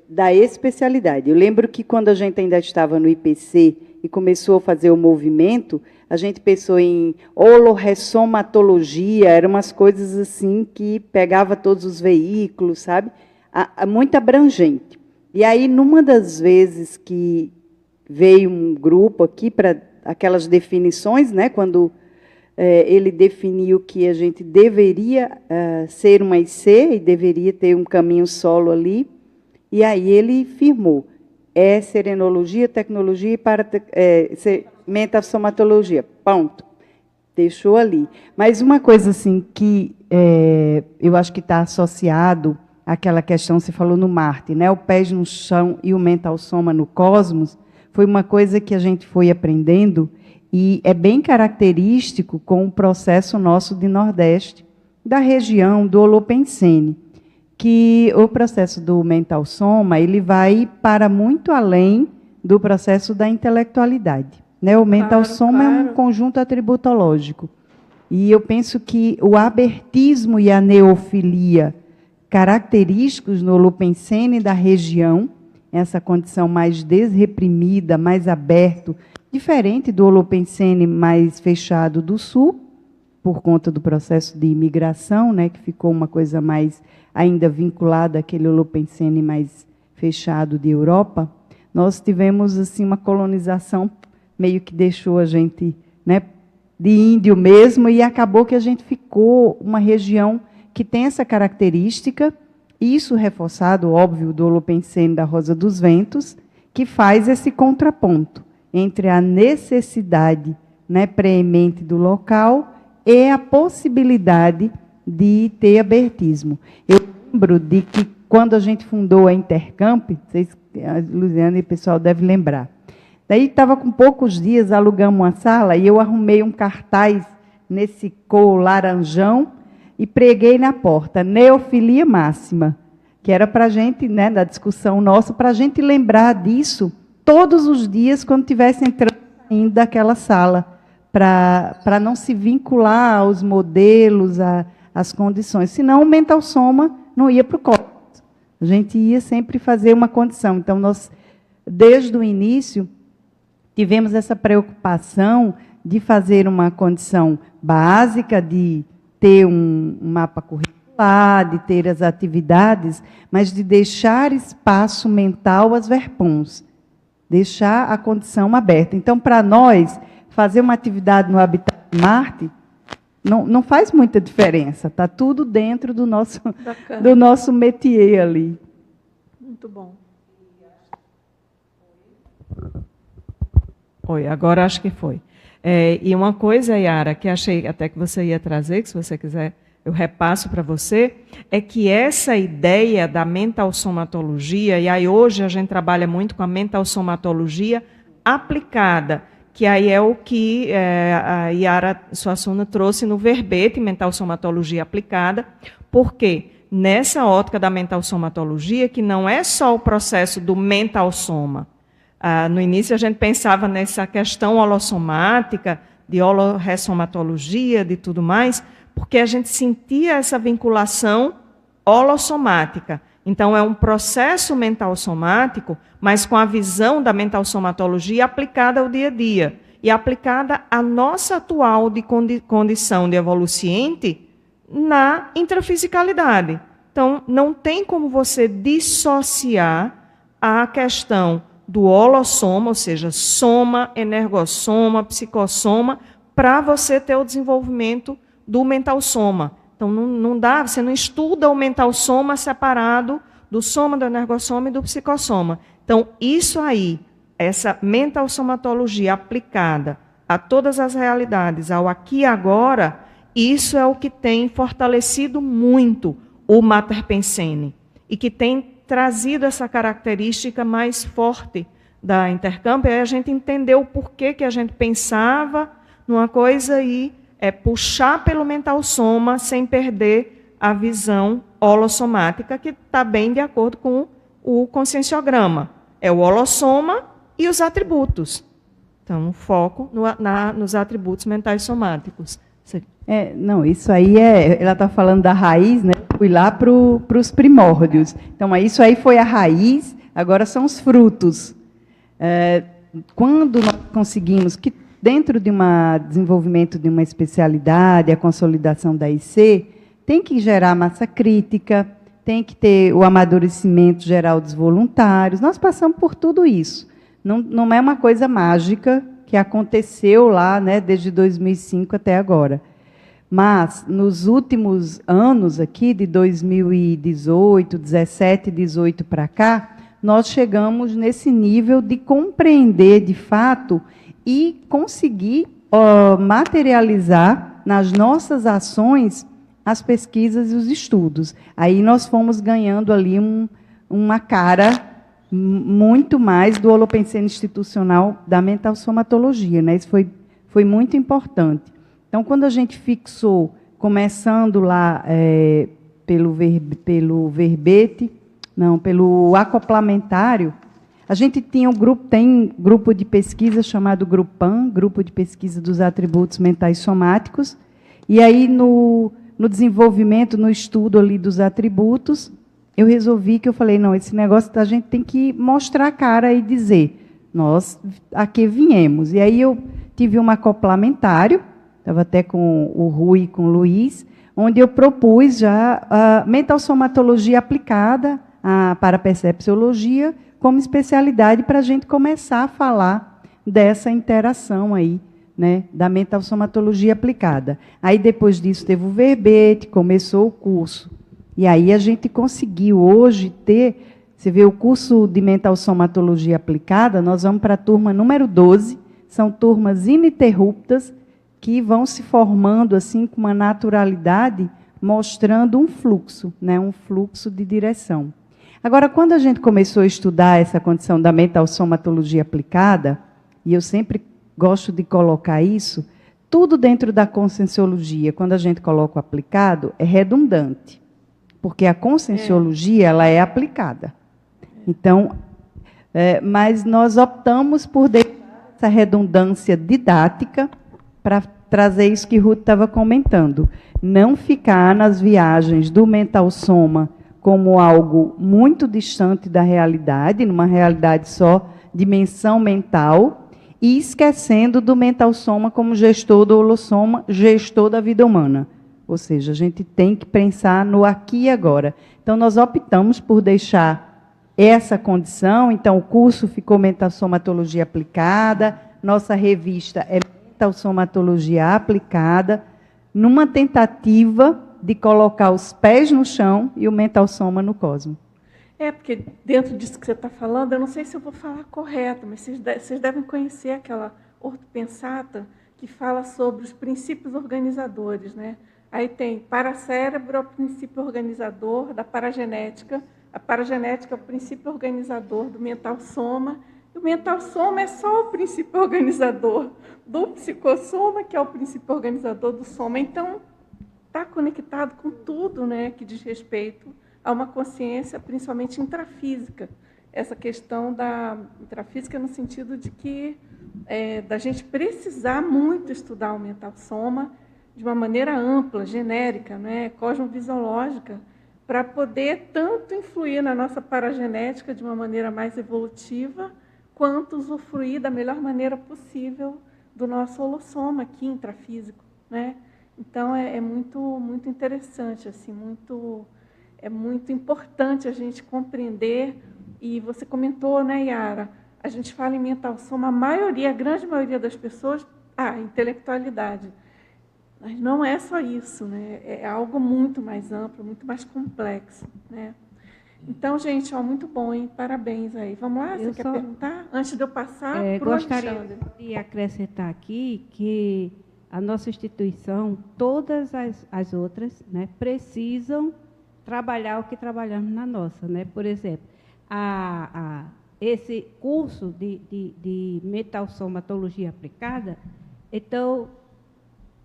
da especialidade. Eu lembro que quando a gente ainda estava no IPC e começou a fazer o movimento, a gente pensou em holoressomatologia, eram umas coisas assim que pegava todos os veículos, sabe? Muito abrangente. E aí, numa das vezes que veio um grupo aqui para aquelas definições, né, quando ele definiu que a gente deveria ser uma IC e deveria ter um caminho solo ali, e aí ele firmou. é serenologia, tecnologia e mentalsomatologia. Ponto. Deixou ali. Mas uma coisa assim que eu acho que está associado àquela questão, você falou no Marte, né? O pés no chão e o mental soma no cosmos, foi uma coisa que a gente foi aprendendo e é bem característico com o processo nosso de Nordeste, da região do Holopensene, que o processo do mental soma ele vai para muito além do processo da intelectualidade. Né? O mental soma é um conjunto atributológico. E eu penso que o abertismo e a neofilia, característicos no Holopensene da região, essa condição mais desreprimida, mais aberto, diferente do Holopensene mais fechado do Sul, por conta do processo de imigração, né, que ficou uma coisa mais ainda vinculada àquele Holopensene mais fechado de Europa, nós tivemos assim uma colonização meio que deixou a gente, né, de índio mesmo, e acabou que a gente ficou uma região que tem essa característica, isso reforçado, óbvio, do Holopensene da Rosa dos Ventos, que faz esse contraponto entre a necessidade, né, preemente do local e a possibilidade de ter abertismo. Eu lembro de que, quando a gente fundou a Intercamp, vocês, a Luciana e o pessoal devem lembrar, daí estava com poucos dias, alugamos uma sala, e eu arrumei um cartaz nesse cor laranjão e preguei na porta, neofilia máxima, que era para a gente, né, da discussão nossa, para a gente lembrar disso todos os dias, quando estivesse entrando e saindo daquela sala, para não se vincular aos modelos, às condições. Senão, o mental soma não ia para o cosmos. A gente ia sempre fazer uma condição. Então, nós, desde o início, tivemos essa preocupação de fazer uma condição básica, de ter um mapa curricular, de ter as atividades, mas de deixar espaço mental às verpons, deixar a condição aberta. Então, para nós, fazer uma atividade no Habitat Marte não faz muita diferença, está tudo dentro do nosso métier ali. Muito bom. Oi, agora acho que foi. E uma coisa, Yara, que achei até que você ia trazer, que se você quiser eu repasso para você, é que essa ideia da mental-somatologia, e aí hoje a gente trabalha muito com a mental-somatologia aplicada, que aí é o que a Yara Suassuna trouxe no verbete mental-somatologia aplicada, porque nessa ótica da mental-somatologia, que não é só o processo do mental-soma. No início a gente pensava nessa questão holossomática, de holorressomatologia, de tudo mais, porque a gente sentia essa vinculação holossomática. Então, é um processo mental somático, mas com a visão da mental somatologia aplicada ao dia a dia, e aplicada à nossa atual condição de evoluciente na intrafisicalidade. Então, não tem como você dissociar a questão do holossoma, ou seja, soma, energossoma, psicossoma, para você ter o desenvolvimento do mental soma. Então, não dá, você não estuda o mental soma separado do soma, do energossoma e do psicossoma. Então, isso aí, essa mental somatologia aplicada a todas as realidades, ao aqui e agora, isso é o que tem fortalecido muito o Mater Pensene e que tem trazido essa característica mais forte da Intercamp. Aí a gente entendeu o porquê que a gente pensava numa coisa e puxar pelo mental soma sem perder a visão holossomática, que está bem de acordo com o conscienciograma. É o holossoma e os atributos. Então, o foco nos atributos mentais somáticos. Não, isso aí ela está falando da raiz, né? Fui lá para os primórdios. Então, isso aí foi a raiz, agora são os frutos. Quando nós conseguimos que dentro de um desenvolvimento de uma especialidade, a consolidação da IC, tem que gerar massa crítica, tem que ter o amadurecimento geral dos voluntários. Nós passamos por tudo isso. Não é uma coisa mágica que aconteceu lá, né, desde 2005 até agora. Mas, nos últimos anos aqui, de 2018, 17, 18 para cá, nós chegamos nesse nível de compreender, de fato, e conseguir materializar nas nossas ações as pesquisas e os estudos. Aí nós fomos ganhando ali uma cara muito mais do holopensene institucional da mental somatologia, né? Isso foi muito importante. Então, quando a gente fixou, começando lá pelo acoplamentário, a gente tinha tem grupo de pesquisa chamado GRUPAM, Grupo de Pesquisa dos Atributos Mentais Somáticos, e aí no desenvolvimento, no estudo ali dos atributos, eu resolvi que eu falei, não, esse negócio a gente tem que mostrar a cara e dizer, nós aqui viemos. E aí eu tive um acoplamentário, estava até com o Rui e com o Luiz, onde eu propus já a mental somatologia aplicada para a percepciologia como especialidade para a gente começar a falar dessa interação aí, né, da mental somatologia aplicada. Aí, depois disso, teve o verbete, começou o curso. E aí a gente conseguiu hoje ter, você vê, o curso de mental somatologia aplicada, nós vamos para a turma número 12, são turmas ininterruptas, que vão se formando assim com uma naturalidade, mostrando um fluxo, né, um fluxo de direção. Agora, quando a gente começou a estudar essa condição da mental somatologia aplicada, e eu sempre gosto de colocar isso, tudo dentro da conscienciologia, quando a gente coloca o aplicado, é redundante, porque a conscienciologia ela é aplicada. Então, mas nós optamos por deixar essa redundância didática para trazer isso que Ruth estava comentando. Não ficar nas viagens do mental soma como algo muito distante da realidade, numa realidade só dimensão mental, e esquecendo do mental soma como gestor do holossoma, gestor da vida humana. Ou seja, a gente tem que pensar no aqui e agora. Então, nós optamos por deixar essa condição. Então, o curso ficou mental somatologia aplicada, nossa revista é mental somatologia aplicada, numa tentativa de colocar os pés no chão e o mental soma no cosmo. Porque dentro disso que você está falando, eu não sei se eu vou falar correto, mas vocês devem conhecer aquela ortopensata que fala sobre os princípios organizadores, né? Aí tem paracérebro, é o princípio organizador da paragenética. A paragenética é o princípio organizador do mental soma. E o mental soma é só o princípio organizador do psicossoma, que é o princípio organizador do soma. Então, está conectado com tudo, né, que diz respeito a uma consciência, principalmente intrafísica. Essa questão da intrafísica no sentido de que da gente precisar muito estudar o mental soma de uma maneira ampla, genérica, né, cosmovisológica, para poder tanto influir na nossa paragenética de uma maneira mais evolutiva, quanto usufruir da melhor maneira possível do nosso holossoma aqui intrafísico, né? Então, é muito interessante, assim, é muito importante a gente compreender, e você comentou, né, Yara, a gente fala em mental soma, a grande maioria das pessoas, intelectualidade. Mas não é só isso, né? É algo muito mais amplo, muito mais complexo, né? Então, gente, muito bom, hein? Parabéns aí. Vamos lá, você quer perguntar? Antes de eu passar para o Alexandre. Gostaria de acrescentar aqui que a nossa instituição, todas as outras, né, precisam trabalhar o que trabalhamos na nossa, né? Por exemplo, esse curso de mental somatologia aplicada, então,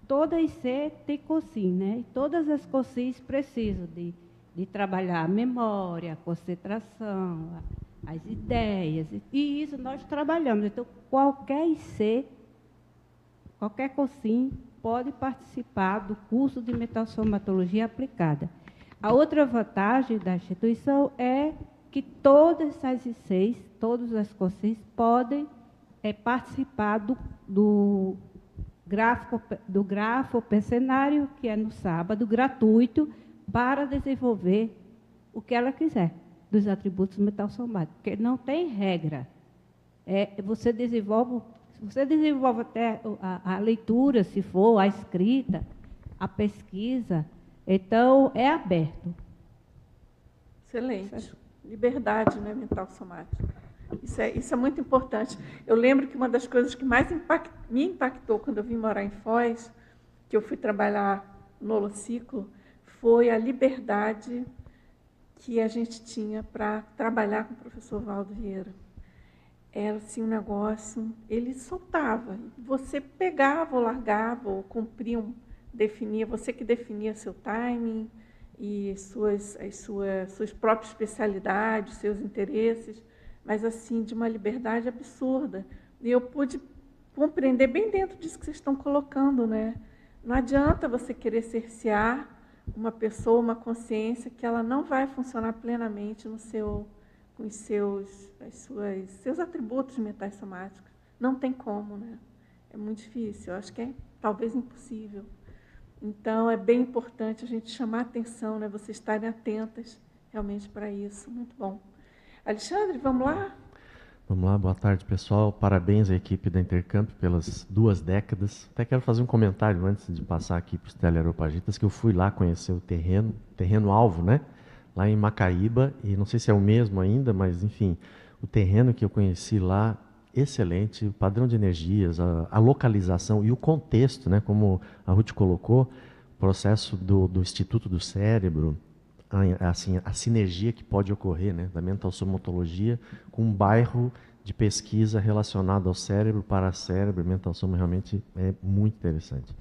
todas C tem COSIM, né? Todas as COSIMs precisam de trabalhar a memória, a concentração, as ideias, e isso nós trabalhamos. Então, qualquer IC, qualquer COSIM pode participar do curso de mental somatologia aplicada. A outra vantagem da instituição é que todas as ICs, todas as COSIMs podem participar do grafopensenário, que é no sábado, gratuito, para desenvolver o que ela quiser dos atributos mental somáticos, porque não tem regra. Você desenvolve até a leitura, se for, a escrita, a pesquisa, então é aberto. Excelente. liberdade, né, mental somática. Isso é muito importante. Eu lembro que uma das coisas que mais me impactou quando eu vim morar em Foz, que eu fui trabalhar no Holociclo, foi a liberdade que a gente tinha para trabalhar com o professor Valdo Vieira. Era assim, um negócio, ele soltava. Você pegava ou largava, ou cumpria, definia, você que definia seu timing e suas próprias especialidades, seus interesses, mas assim, de uma liberdade absurda. E eu pude compreender bem dentro disso que vocês estão colocando, né? Não adianta você querer cercear uma pessoa, uma consciência, que ela não vai funcionar plenamente no com os seus atributos mentais somáticos. Não tem como, né? É muito difícil, eu acho que é talvez impossível. Então, é bem importante a gente chamar a atenção, né? Vocês estarem atentas realmente para isso. Muito bom. Alexandre, vamos lá? Vamos lá, boa tarde, pessoal. Parabéns à equipe da Intercamp pelas 2 décadas. Até quero fazer um comentário antes de passar aqui para os Teleareopagitas, que eu fui lá conhecer o terreno-alvo, né? Lá em Macaíba, e não sei se é o mesmo ainda, mas, enfim, o terreno que eu conheci lá, excelente, o padrão de energias, a localização e o contexto, né? Como a Ruth colocou, o processo do Instituto do Cérebro, assim, a sinergia que pode ocorrer, né, da mental-somatologia com um bairro de pesquisa relacionado ao cérebro, para cérebro, mental-soma, realmente é muito interessante.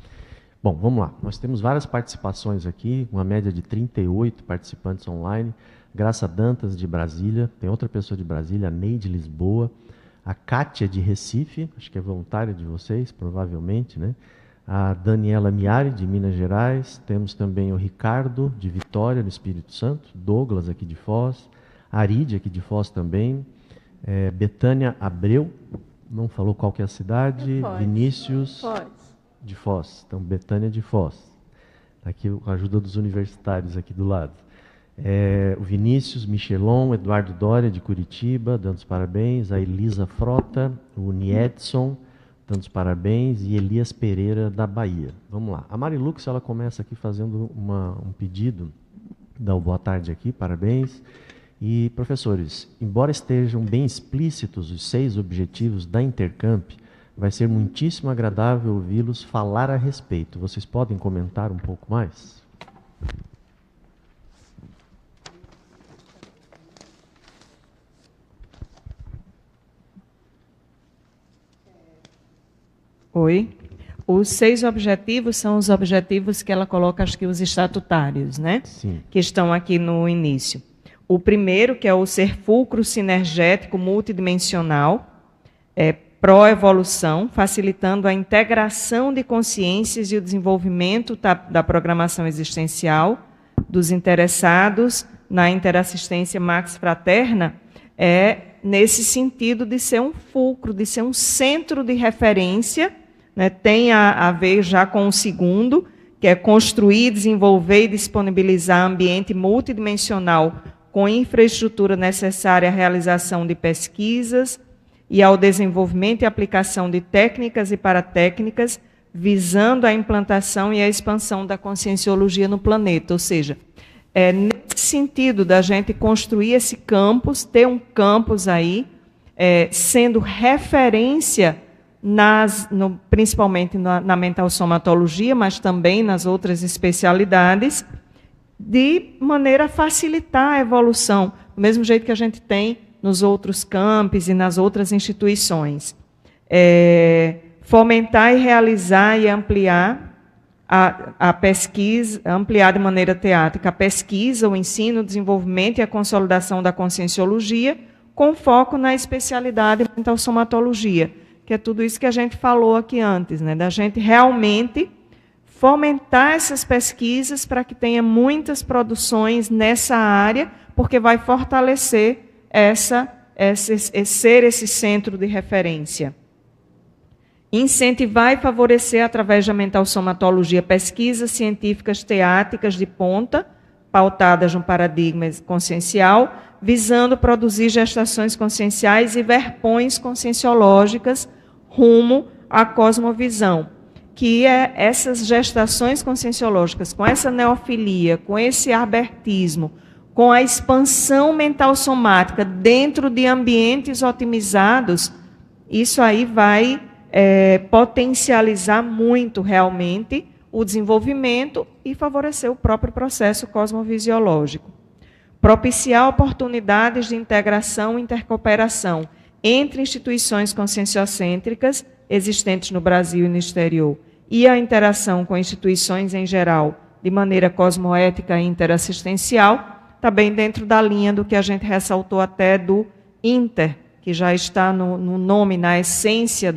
Bom, vamos lá. Nós temos várias participações aqui, uma média de 38 participantes online. Graça Dantas, de Brasília, tem outra pessoa de Brasília, a Neide Lisboa, a Kátia, de Recife, acho que é voluntária de vocês, provavelmente, né? A Daniela Miari, de Minas Gerais, temos também o Ricardo, de Vitória, no Espírito Santo, Douglas, aqui de Foz, Aride, aqui de Foz também, Betânia Abreu, não falou qual que é a cidade, Vinícius, Foz. De Foz, então Betânia de Foz, aqui a ajuda dos universitários aqui do lado. O Vinícius Michelon, Eduardo Dória, de Curitiba, dando os parabéns, a Elisa Frota, o Niedson, dando os parabéns, e Elias Pereira, da Bahia. Vamos lá. A Marilux, ela começa aqui fazendo um pedido, dá boa tarde aqui, parabéns. E, professores, embora estejam bem explícitos os 6 objetivos da Intercamp, vai ser muitíssimo agradável ouvi-los falar a respeito. Vocês podem comentar um pouco mais? Oi. Os 6 objetivos são os objetivos que ela coloca, acho que os estatutários, né? Sim. Que estão aqui no início. O primeiro, que é o ser fulcro sinergético multidimensional, pró-evolução, facilitando a integração de consciências e o desenvolvimento da programação existencial dos interessados na interassistência max-fraterna, nesse sentido de ser um fulcro, de ser um centro de referência, né? Tem a ver já com o segundo, que é construir, desenvolver e disponibilizar ambiente multidimensional com infraestrutura necessária à realização de pesquisas e ao desenvolvimento e aplicação de técnicas e paratécnicas, visando a implantação e a expansão da conscienciologia no planeta. Ou seja, nesse sentido da gente construir esse campus, ter um campus aí, sendo referência, principalmente na mental-somatologia, mas também nas outras especialidades, de maneira a facilitar a evolução, do mesmo jeito que a gente tem nos outros campos e nas outras instituições. Fomentar e realizar e ampliar a pesquisa, ampliar de maneira teátrica a pesquisa, o ensino, o desenvolvimento e a consolidação da conscienciologia, com foco na especialidade mental-somatologia, que é tudo isso que a gente falou aqui antes, né? Da gente realmente fomentar essas pesquisas para que tenha muitas produções nessa área, porque vai fortalecer ser esse centro de referência. Incentivar e favorecer, através da mental-somatologia, pesquisas científicas teáticas de ponta, pautadas no paradigma consciencial, visando produzir gestações conscienciais e verpões conscienciológicas rumo à cosmovisão, que essas gestações conscienciológicas, com essa neofilia, com esse abertismo, com a expansão mental somática dentro de ambientes otimizados, isso aí vai potencializar muito realmente o desenvolvimento e favorecer o próprio processo cosmovisiológico. Propiciar oportunidades de integração e intercooperação entre instituições conscienciocêntricas existentes no Brasil e no exterior e a interação com instituições em geral de maneira cosmoética e interassistencial, também dentro da linha do que a gente ressaltou até do inter, que já está no nome, na essência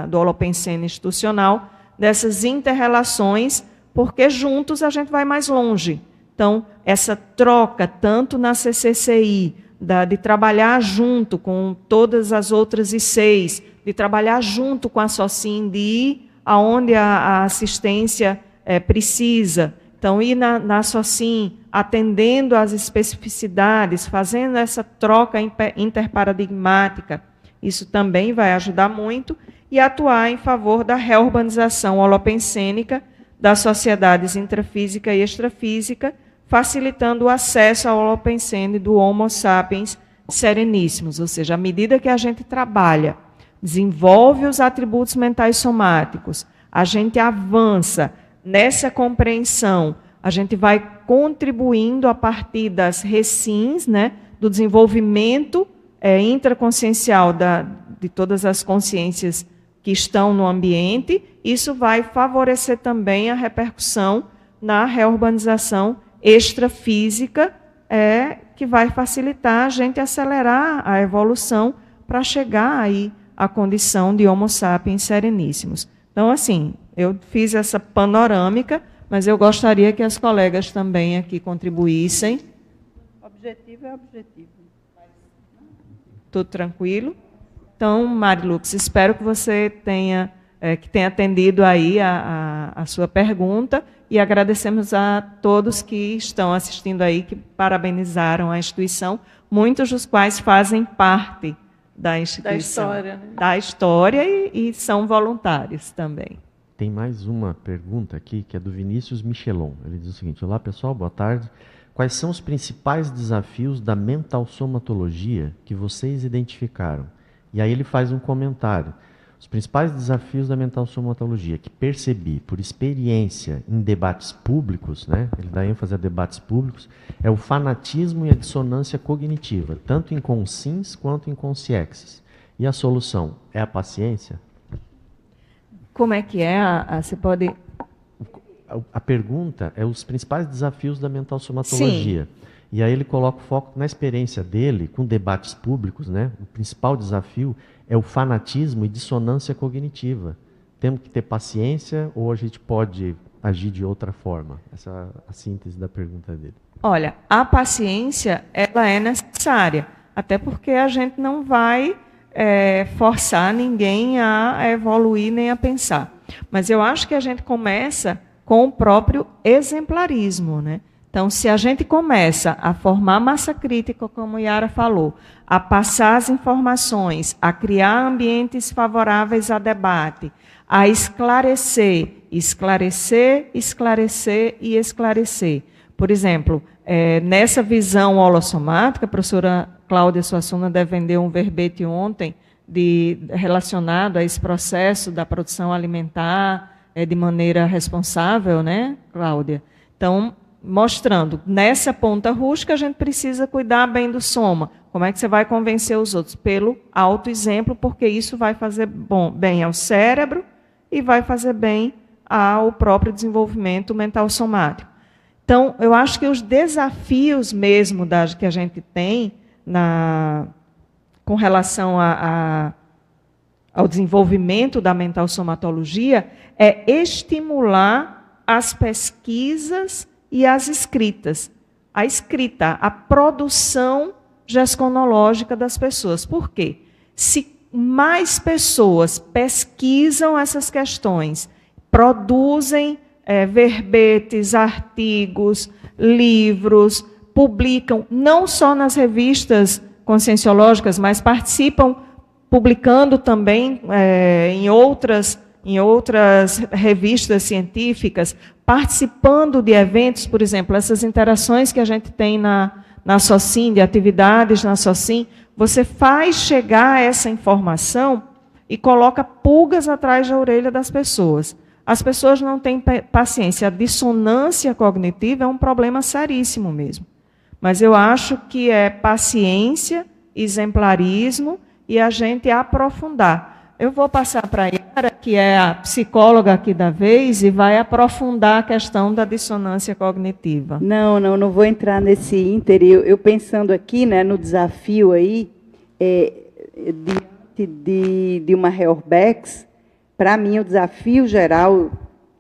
do Holopensene institucional, dessas inter-relações, porque juntos a gente vai mais longe. Então, essa troca, tanto na CCCI, de trabalhar junto com todas as outras ICs, de trabalhar junto com a SOCIM, de ir aonde a assistência precisa. Então, ir na SOCIM, atendendo às especificidades, fazendo essa troca interparadigmática, isso também vai ajudar muito, e atuar em favor da reurbanização holopensênica das sociedades intrafísica e extrafísica, facilitando o acesso ao holopensene do Homo sapiens sereníssimos, ou seja, à medida que a gente trabalha, desenvolve os atributos mentais somáticos, a gente avança nessa compreensão, a gente vai contribuindo a partir das recins, né, do desenvolvimento intraconsciencial de todas as consciências que estão no ambiente, isso vai favorecer também a repercussão na reurbanização extrafísica, que vai facilitar a gente acelerar a evolução para chegar aí à condição de Homo sapiens sereníssimos. Então, assim, eu fiz essa panorâmica, mas eu gostaria que as colegas também aqui contribuíssem. Objetivo é objetivo. Tudo tranquilo? Então, Marilux, espero que você tenha atendido aí a sua pergunta e agradecemos a todos que estão assistindo aí, que parabenizaram a instituição, muitos dos quais fazem parte da instituição. Da história, né? Da história e são voluntários também. Tem mais uma pergunta aqui, que é do Vinícius Michelon. Ele diz o seguinte: olá pessoal, boa tarde. Quais são os principais desafios da mental somatologia que vocês identificaram? E aí ele faz um comentário. Os principais desafios da mental somatologia que percebi por experiência em debates públicos, né, ele dá ênfase a debates públicos, é o fanatismo e a dissonância cognitiva, tanto em consins quanto em consciexes. E a solução é a paciência? Como é que é? Você pode... A pergunta é os principais desafios da mental somatologia. Sim. E aí ele coloca o foco na experiência dele com debates públicos, né? O principal desafio é o fanatismo e dissonância cognitiva. Temos que ter paciência ou a gente pode agir de outra forma? Essa é a síntese da pergunta dele. Olha, a paciência ela é necessária, até porque a gente não vai forçar ninguém a evoluir nem a pensar. Mas eu acho que a gente começa com o próprio exemplarismo, né? Então, se a gente começa a formar massa crítica, como Yara falou, a passar as informações, a criar ambientes favoráveis a debate, a esclarecer, esclarecer, esclarecer e esclarecer. Por exemplo, nessa visão holossomática, a professora Cláudia Suassuna defendeu um verbete ontem relacionado a esse processo da produção alimentar de maneira responsável, né, Cláudia? Então, mostrando, nessa ponta rústica, a gente precisa cuidar bem do soma. Como é que você vai convencer os outros? Pelo autoexemplo, porque isso vai fazer bem ao cérebro e vai fazer bem ao próprio desenvolvimento mental somático. Então, eu acho que os desafios mesmo que a gente tem com relação ao desenvolvimento da mental somatologia é estimular as pesquisas e as escritas. A escrita, a produção gesconológica das pessoas. Por quê? Se mais pessoas pesquisam essas questões, produzem verbetes, artigos, livros, publicam, não só nas revistas conscienciológicas, mas participam publicando também em outras em outras revistas científicas, participando de eventos, por exemplo, essas interações que a gente tem na SOCIM, de atividades na SOCIM, você faz chegar essa informação e coloca pulgas atrás da orelha das pessoas. As pessoas não têm paciência. A dissonância cognitiva é um problema seríssimo mesmo. Mas eu acho que é paciência, exemplarismo e a gente aprofundar. Eu vou passar para a Yara, que é a psicóloga aqui da vez, e vai aprofundar a questão da dissonância cognitiva. Não vou entrar nesse ínterim. Eu pensando aqui, né, no desafio aí, diante de uma Reorbex, para mim o desafio geral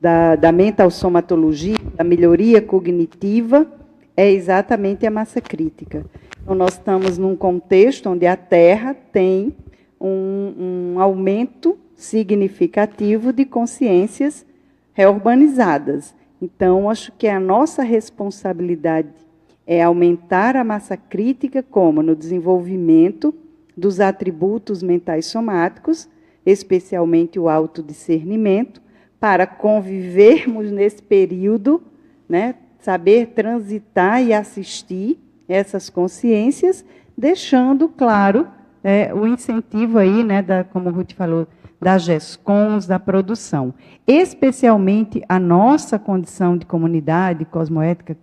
da mental somatologia, da melhoria cognitiva, é exatamente a massa crítica. Então, nós estamos num contexto onde a Terra tem um aumento significativo de consciências reurbanizadas. Então, acho que a nossa responsabilidade é aumentar a massa crítica, como no desenvolvimento dos atributos mentais somáticos, especialmente o autodiscernimento, para convivermos nesse período, né, saber transitar e assistir essas consciências, deixando, claro, o incentivo aí, né, como o Ruth falou, das GESCONs, da produção. Especialmente a nossa condição de comunidade cosmoética,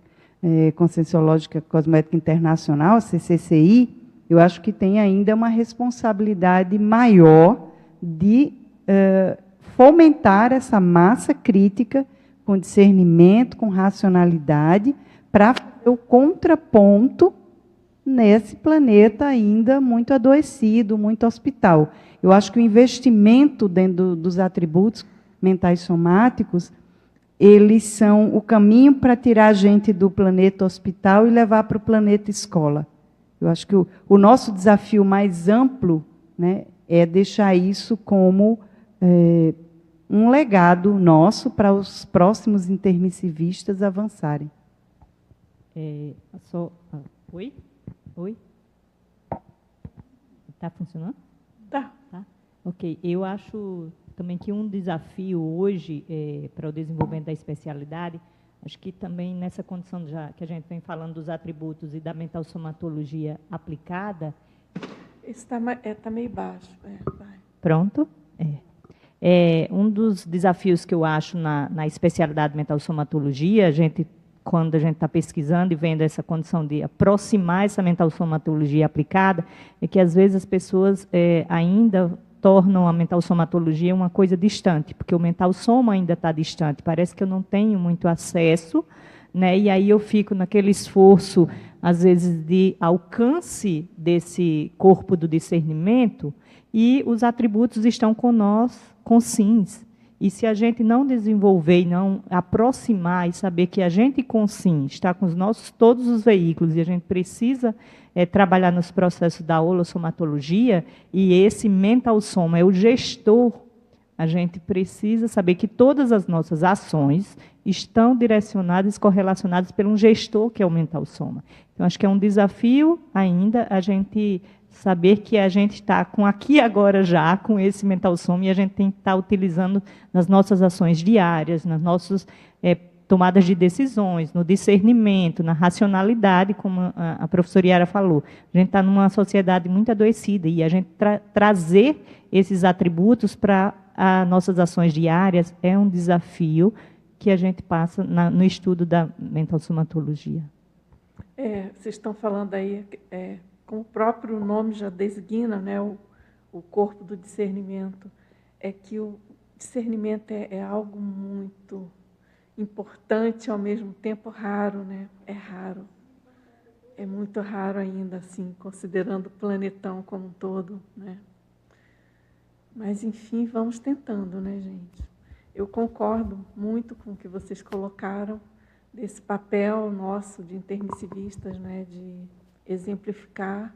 conscienciológica cosmoética internacional, CCCI, eu acho que tem ainda uma responsabilidade maior de fomentar essa massa crítica com discernimento, com racionalidade, para fazer o contraponto nesse planeta ainda muito adoecido, muito hospital. Eu acho que o investimento dentro dos atributos mentais somáticos, eles são o caminho para tirar a gente do planeta hospital e levar para o planeta escola. Eu acho que o nosso desafio mais amplo, né, é deixar isso como um legado nosso para os próximos intermissivistas avançarem. Oi? Está funcionando? Tá. Ok. Eu acho também que um desafio hoje para o desenvolvimento da especialidade, acho que também nessa condição já que a gente vem falando dos atributos e da mental somatologia aplicada. Está meio baixo. Vai. Pronto? Um dos desafios que eu acho na especialidade mental somatologia, quando a gente está pesquisando e vendo essa condição de aproximar essa mental somatologia aplicada, é que às vezes as pessoas ainda tornam a mental somatologia uma coisa distante, porque o mental soma ainda está distante, parece que eu não tenho muito acesso, né? E aí eu fico naquele esforço, às vezes, de alcance desse corpo do discernimento, e os atributos estão com nós, com sims. E se a gente não desenvolver e não aproximar e saber que a gente com sim está com todos os veículos e a gente precisa trabalhar nos processos da holossomatologia, e esse mental soma é o gestor, a gente precisa saber que todas as nossas ações estão direcionadas, correlacionadas por um gestor, que é o mental soma. Então, acho que é um desafio ainda a gente saber que a gente está com aqui agora já, com esse mental soma, e a gente tem que estar utilizando nas nossas ações diárias, nas nossas tomadas de decisões, no discernimento, na racionalidade, como a professora Yara falou. A gente está numa sociedade muito adoecida, e a gente trazer esses atributos para as nossas ações diárias é um desafio que a gente passa no estudo da mental somatologia. Vocês estão falando aí, como o próprio nome já designa, né, o corpo do discernimento, é que o discernimento é algo muito importante, ao mesmo tempo raro, né? É raro. É muito raro ainda, assim, considerando o planetão como um todo, né? Mas, enfim, vamos tentando, né, gente? Eu concordo muito com o que vocês colocaram desse papel nosso de intermissivistas, né, de exemplificar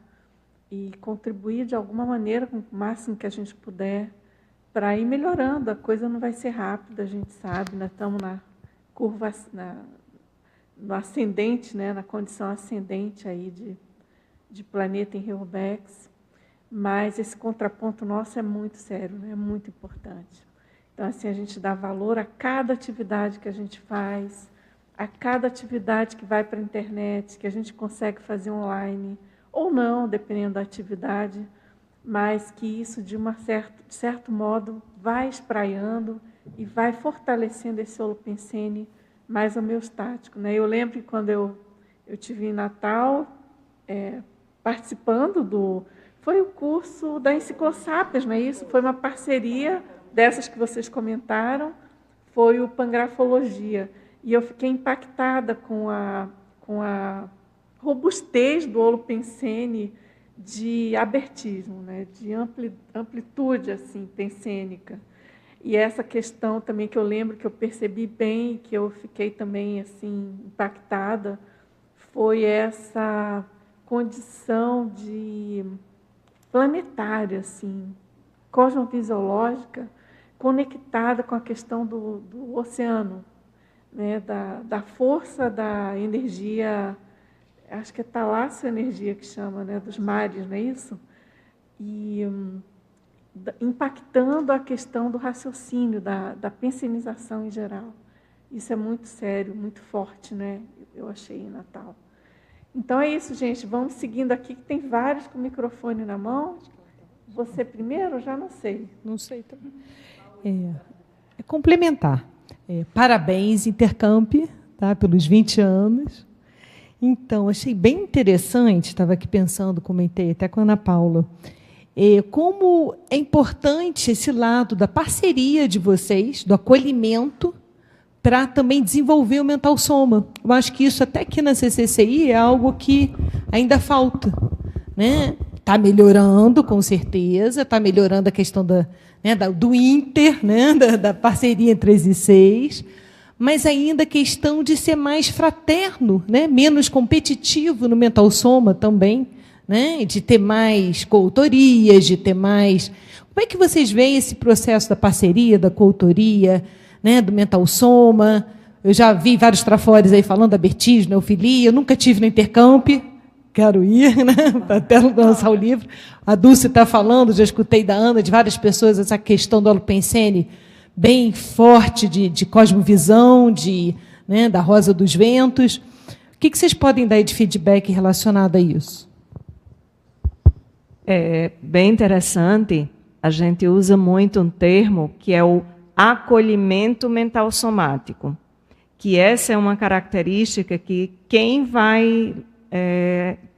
e contribuir de alguma maneira, com o máximo que a gente puder, para ir melhorando. A coisa não vai ser rápida, a gente sabe, nós estamos na curva, no ascendente, né, na condição ascendente aí de planeta em Reorbex, mas esse contraponto nosso é muito sério, né, é muito importante. Então, assim, a gente dá valor a cada atividade que a gente faz, a cada atividade que vai para a internet, que a gente consegue fazer online, ou não, dependendo da atividade, mas que isso, de certo modo, vai espraiando e vai fortalecendo esse holopensene mais homeostático, né? Eu lembro que quando eu estive em Natal, participando foi o curso da Enciclosapiens, não é isso? Foi uma parceria dessas que vocês comentaram, foi o Pangrafologia. E eu fiquei impactada com a robustez do holopensene de abertismo, né? De amplitude assim, pensênica. E essa questão também que eu lembro, que eu percebi bem, que eu fiquei também assim impactada, foi essa condição de planetária, assim, cosmofisiológica, conectada com a questão do oceano, né? Da força da energia, acho que é talássio energia que chama, né? Dos mares, não é isso? E impactando a questão do raciocínio, da pensenização em geral. Isso é muito sério, muito forte, né? Eu achei em Natal. Então é isso, gente. Vamos seguindo aqui, que tem vários com o microfone na mão. Você primeiro? Eu já não sei. Não sei também. É complementar. Parabéns, Intercamp, tá, pelos 20 anos. Então, achei bem interessante, estava aqui pensando, comentei até com a Ana Paula, como é importante esse lado da parceria de vocês, do acolhimento, para também desenvolver o Mental Soma. Eu acho que isso, até aqui na CCCI, é algo que ainda falta, né? Está melhorando, com certeza, está melhorando a questão do Inter, né? da parceria entre as I6, mas ainda a questão de ser mais fraterno, né? Menos competitivo no Mental Soma também, né? De ter mais coautorias, de ter mais... Como é que vocês veem esse processo da parceria, da coautoria, né? Do Mental Soma? Eu já vi vários trafores aí falando da Bertis, neofilia, eu nunca tive no Intercamp, quero ir, né? Até lançar o livro. A Dulce está falando, já escutei da Ana, de várias pessoas, essa questão do holopensene bem forte, de cosmovisão, né? Da Rosa dos Ventos. O que vocês podem dar de feedback relacionado a isso? É bem interessante, a gente usa muito um termo que é o acolhimento mental somático, que essa é uma característica que quem vai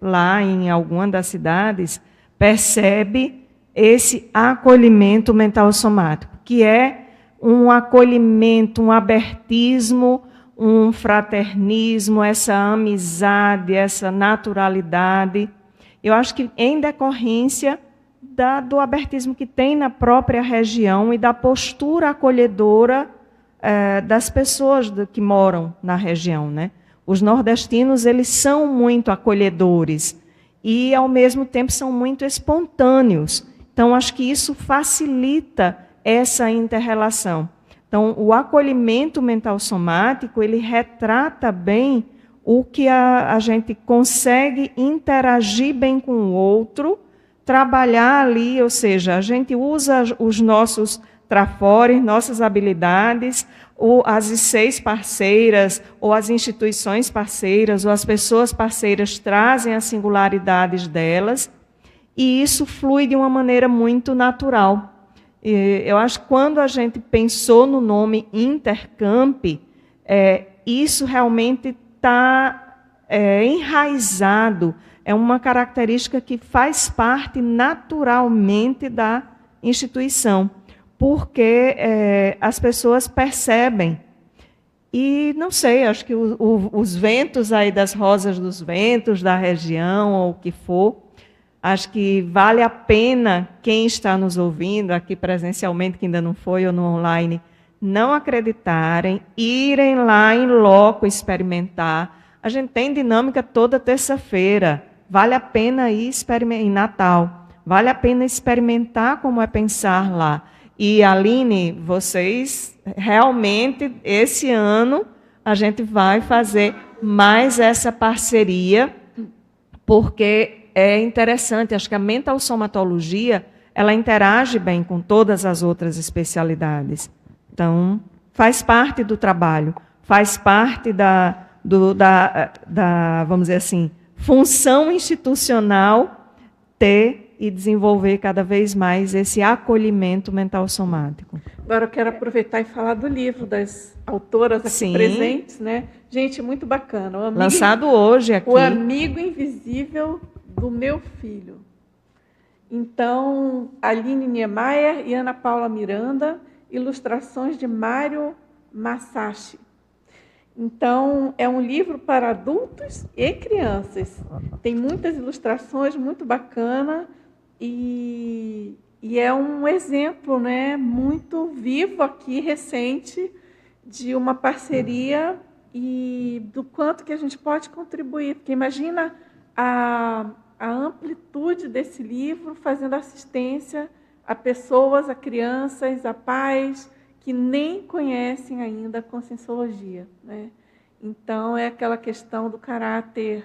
lá em alguma das cidades percebe esse acolhimento mental somático, que é um acolhimento, um abertismo, um fraternismo, essa amizade, essa naturalidade. Eu acho que em decorrência do abertismo que tem na própria região e da postura acolhedora das pessoas que moram na região, né? Os nordestinos, eles são muito acolhedores e, ao mesmo tempo, são muito espontâneos. Então, acho que isso facilita essa inter-relação. Então, o acolhimento mental somático, ele retrata bem o que a gente consegue interagir bem com o outro, trabalhar ali, ou seja, a gente usa os nossos trafores, nossas habilidades, ou as I6 parceiras, ou as instituições parceiras, ou as pessoas parceiras trazem as singularidades delas, e isso flui de uma maneira muito natural. Eu acho que quando a gente pensou no nome Intercamp, isso realmente está enraizado, é uma característica que faz parte naturalmente da instituição, porque as pessoas percebem. E, não sei, acho que os ventos aí das Rosas dos Ventos, da região, ou o que for, acho que vale a pena quem está nos ouvindo aqui presencialmente, que ainda não foi, ou no online, não acreditarem, irem lá em loco experimentar. A gente tem dinâmica toda terça-feira. Vale a pena ir experimentar em Natal. Vale a pena experimentar como é pensar lá. E, Aline, vocês, realmente, esse ano, a gente vai fazer mais essa parceria, porque é interessante, acho que a mental somatologia, ela interage bem com todas as outras especialidades. Então, faz parte do trabalho, faz parte da vamos dizer assim, função institucional ter e desenvolver cada vez mais esse acolhimento mental somático. Agora eu quero aproveitar e falar do livro das autoras aqui Sim. presentes, né? Gente, muito bacana. Lançado hoje aqui. O Amigo Invisível do Meu Filho. Então, Aline Niemeyer e Ana Paula Miranda, ilustrações de Mário Masashi. Então, é um livro para adultos e crianças. Tem muitas ilustrações, muito bacana, e é um exemplo, né, muito vivo aqui, recente, de uma parceria e do quanto que a gente pode contribuir. Porque imagina a amplitude desse livro fazendo assistência a pessoas, a crianças, a pais que nem conhecem ainda a conscienciologia, né? Então, é aquela questão do caráter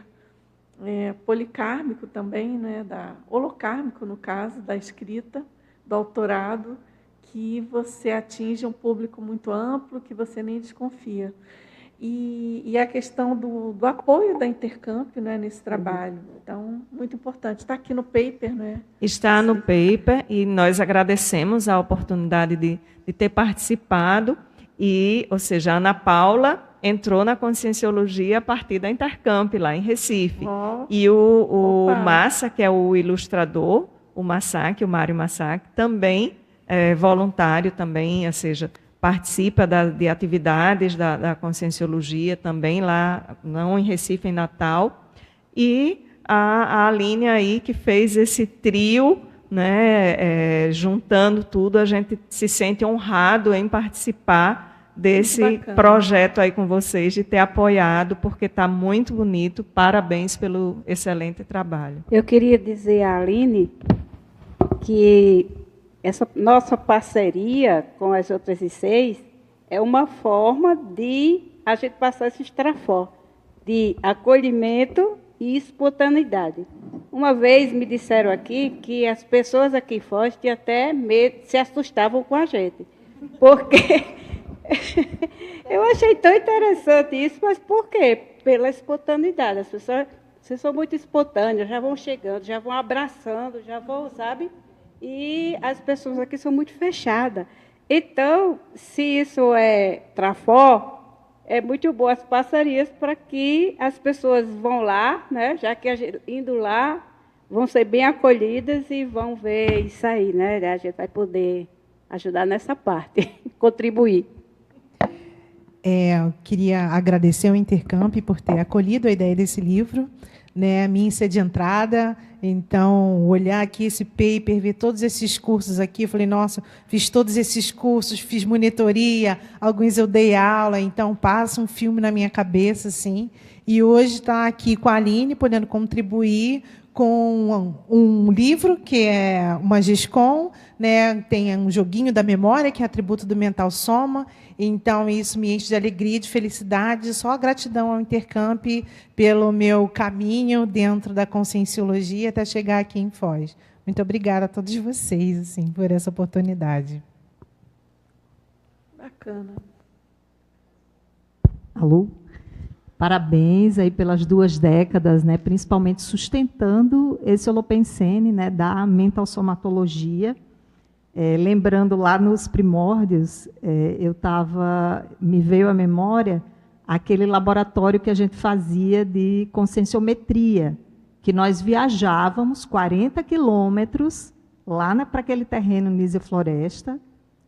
policármico também, né? Holocármico, no caso, da escrita, do autorado, que você atinge um público muito amplo, que você nem desconfia. E a questão do apoio da Intercamp, né, nesse trabalho. Então, muito importante. Está aqui no paper, né? Está no paper, e nós agradecemos a oportunidade de ter participado. Ou seja, a Ana Paula entrou na Conscienciologia a partir da Intercamp, lá em Recife. E o Massa, que é o ilustrador, o Mário Massac, também é voluntário, também, ou seja, participa de atividades da Conscienciologia também lá, não em Recife, em Natal. E a Aline aí que fez esse trio, né, juntando tudo, a gente se sente honrado em participar desse projeto aí com vocês, de ter apoiado, porque está muito bonito. Parabéns pelo excelente trabalho. Eu queria dizer à Aline que essa nossa parceria com as outras ICs é uma forma de a gente passar esse estrafor de acolhimento e espontaneidade. Uma vez me disseram aqui que as pessoas aqui fora tinham até medo, se assustavam com a gente. Porque eu achei tão interessante isso, mas por quê? Pela espontaneidade. As pessoas, vocês são muito espontâneas, já vão chegando, já vão abraçando, já vão, sabe? E as pessoas aqui são muito fechadas. Então, se isso é trafor, é muito boa as parcerias para que as pessoas vão lá, né? Já que indo lá, vão ser bem acolhidas e vão ver isso aí, né? A gente vai poder ajudar nessa parte, contribuir. Eu queria agradecer ao Intercamp por ter acolhido a ideia desse livro, né, minha isso é de entrada. Então, olhar aqui esse paper, ver todos esses cursos aqui, eu falei, nossa, fiz todos esses cursos, fiz monitoria, alguns eu dei aula, então passa um filme na minha cabeça, assim. E hoje está aqui com a Aline, podendo contribuir com um livro, que é uma GESCOM, né, tem um joguinho da memória, que é atributo do mental soma. Então, isso me enche de alegria, de felicidade. Só gratidão ao Intercamp pelo meu caminho dentro da Conscienciologia até chegar aqui em Foz. Muito obrigada a todos vocês, assim, por essa oportunidade. Bacana. Alô? Parabéns aí pelas 2 décadas, né, principalmente sustentando esse holopensene, né, da mental somatologia. Lembrando lá nos primórdios, me veio à memória aquele laboratório que a gente fazia de conscienciometria, que nós viajávamos 40 quilômetros lá para aquele terreno Nísia Floresta,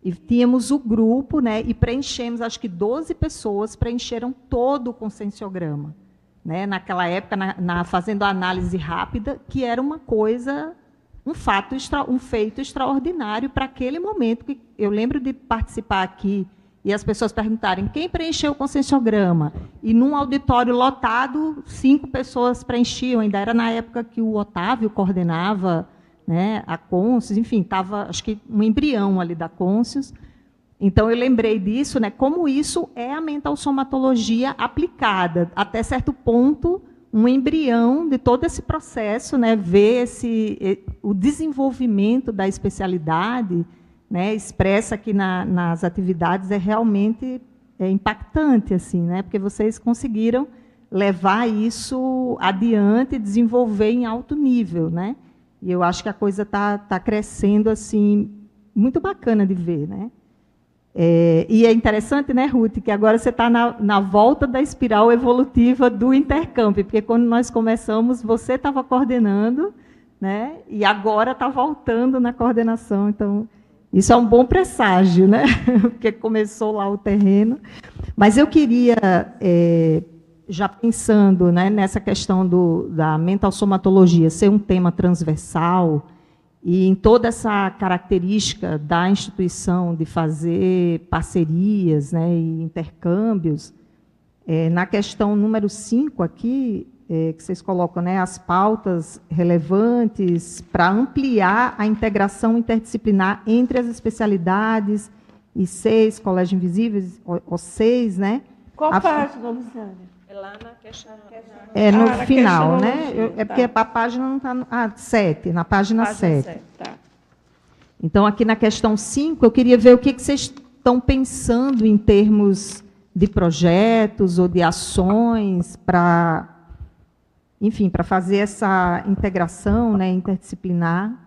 e tínhamos o grupo, né, e preenchemos, acho que 12 pessoas preencheram todo o conscienciograma, né, naquela época, fazendo a análise rápida, que era uma coisa, um feito extraordinário para aquele momento. Que eu lembro de participar aqui e as pessoas perguntarem quem preencheu o conscienciograma, e num auditório lotado, 5 pessoas preenchiam, ainda era na época que o Otávio coordenava, né, a Conscius, enfim, estava, acho que, um embrião ali da Conscius. Então, eu lembrei disso, né, como isso é a mental somatologia aplicada, até certo ponto, um embrião de todo esse processo, né, ver o desenvolvimento da especialidade, né, expressa aqui nas atividades é realmente impactante, assim, né, porque vocês conseguiram levar isso adiante, desenvolver em alto nível, né? E eu acho que a coisa está crescendo assim, muito bacana de ver, né? E é interessante, né, Ruth, que agora você está na volta da espiral evolutiva do intercâmbio, porque quando nós começamos, você estava coordenando, né? E agora está voltando na coordenação. Então, isso é um bom presságio, né? Porque começou lá o terreno. Mas eu queria, já pensando, né, nessa questão da mental somatologia ser um tema transversal, e em toda essa característica da instituição de fazer parcerias, né, e intercâmbios, na questão número 5 aqui, que vocês colocam, né, as pautas relevantes para ampliar a integração interdisciplinar entre as especialidades, I6, Colégio Invisíveis, O6, né? Qual página, Luciane? É lá na questão... no final, né? Porque a página não está... 7, na página 7. Tá. Então, aqui na questão 5, eu queria ver o que vocês estão pensando em termos de projetos ou de ações para, enfim, para fazer essa integração, né, interdisciplinar,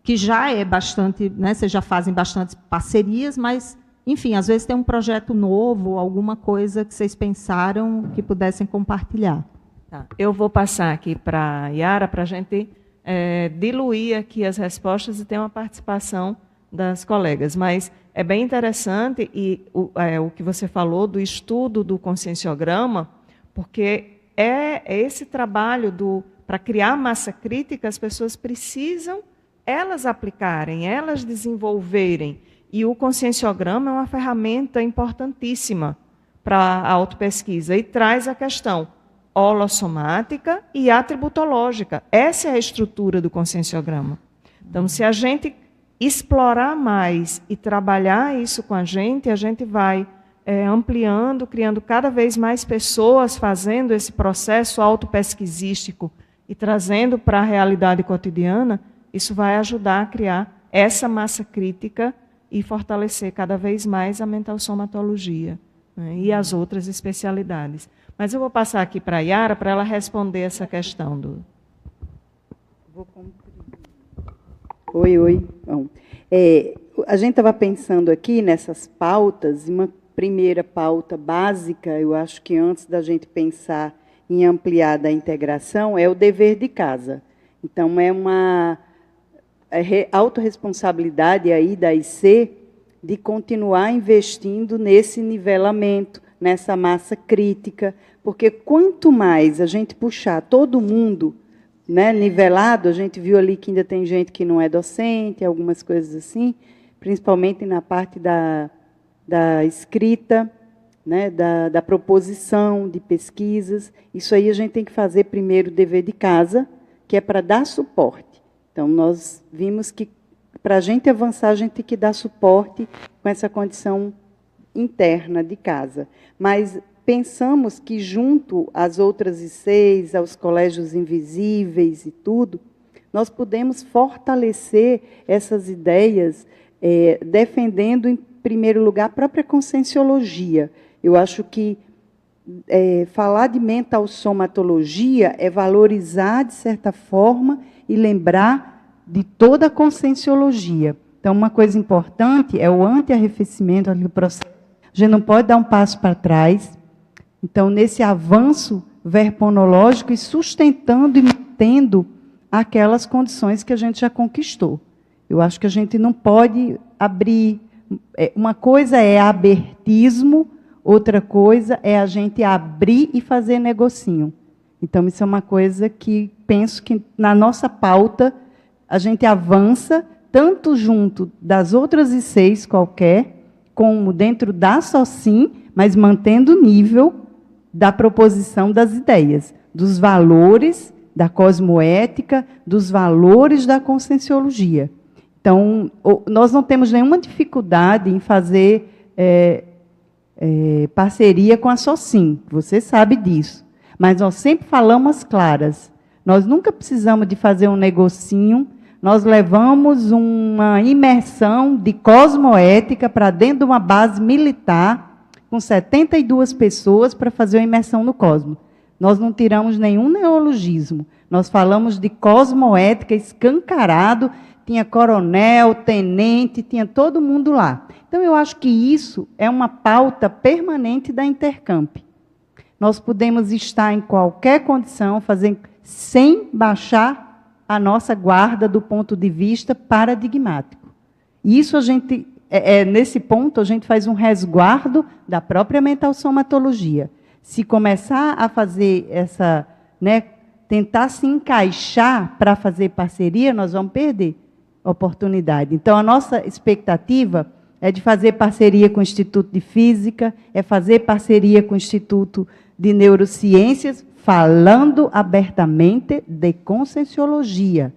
que já é bastante, né, vocês já fazem bastante parcerias, mas, enfim, às vezes tem um projeto novo, alguma coisa que vocês pensaram que pudessem compartilhar. Tá. Eu vou passar aqui para a Yara, para a gente diluir aqui as respostas e ter uma participação das colegas. Mas é bem interessante e o que você falou do estudo do conscienciograma, porque esse trabalho para criar massa crítica, as pessoas precisam elas aplicarem, elas desenvolverem. E o conscienciograma é uma ferramenta importantíssima para a autopesquisa e traz a questão holossomática e atributológica. Essa é a estrutura do conscienciograma. Então, se a gente explorar mais e trabalhar isso com a gente vai ampliando, criando cada vez mais pessoas fazendo esse processo autopesquisístico e trazendo para a realidade cotidiana, isso vai ajudar a criar essa massa crítica e fortalecer cada vez mais a mental somatologia, né, e as outras especialidades. Mas eu vou passar aqui para a Yara para ela responder essa questão do... Oi. Bom, a gente estava pensando aqui nessas pautas, uma primeira pauta básica, eu acho que antes da gente pensar em ampliar da integração, é o dever de casa. Então, é uma autorresponsabilidade aí da IC de continuar investindo nesse nivelamento, nessa massa crítica, porque quanto mais a gente puxar todo mundo, né, nivelado, a gente viu ali que ainda tem gente que não é docente, algumas coisas assim, principalmente na parte da escrita, né, da proposição de pesquisas. Isso aí a gente tem que fazer primeiro o dever de casa, que é para dar suporte. Então, nós vimos que, para a gente avançar, a gente tem que dar suporte com essa condição interna de casa. Mas pensamos que, junto às outras ICs, aos colégios invisíveis e tudo, nós podemos fortalecer essas ideias, defendendo, em primeiro lugar, a própria conscienciologia. Eu acho que falar de mental somatologia é valorizar, de certa forma, e lembrar de toda a conscienciologia. Então, uma coisa importante é o anti-arrefecimento do processo. A gente não pode dar um passo para trás. Então, nesse avanço verponológico e sustentando e mantendo aquelas condições que a gente já conquistou. Eu acho que a gente não pode abrir... Uma coisa é abertismo, outra coisa é a gente abrir e fazer negocinho. Então, isso é uma coisa que penso que, na nossa pauta, a gente avança tanto junto das outras ICs qualquer, como dentro da SOCIM, mas mantendo o nível da proposição das ideias, dos valores da cosmoética, dos valores da conscienciologia. Então, nós não temos nenhuma dificuldade em fazer parceria com a SOCIM, você sabe disso. Mas nós sempre falamos claras. Nós nunca precisamos de fazer um negocinho, nós levamos uma imersão de cosmoética para dentro de uma base militar, com 72 pessoas para fazer uma imersão no cosmos. Nós não tiramos nenhum neologismo. Nós falamos de cosmoética escancarado, tinha coronel, tenente, tinha todo mundo lá. Então, eu acho que isso é uma pauta permanente da Intercamp. Nós podemos estar em qualquer condição, sem baixar a nossa guarda do ponto de vista paradigmático. Isso a gente, nesse ponto, a gente faz um resguardo da própria mental-somatologia. Se começar a fazer essa, tentar se encaixar para fazer parceria, nós vamos perder a oportunidade. Então, a nossa expectativa é de fazer parceria com o Instituto de Física, é fazer parceria com o Instituto de Neurociências, falando abertamente de conscienciologia,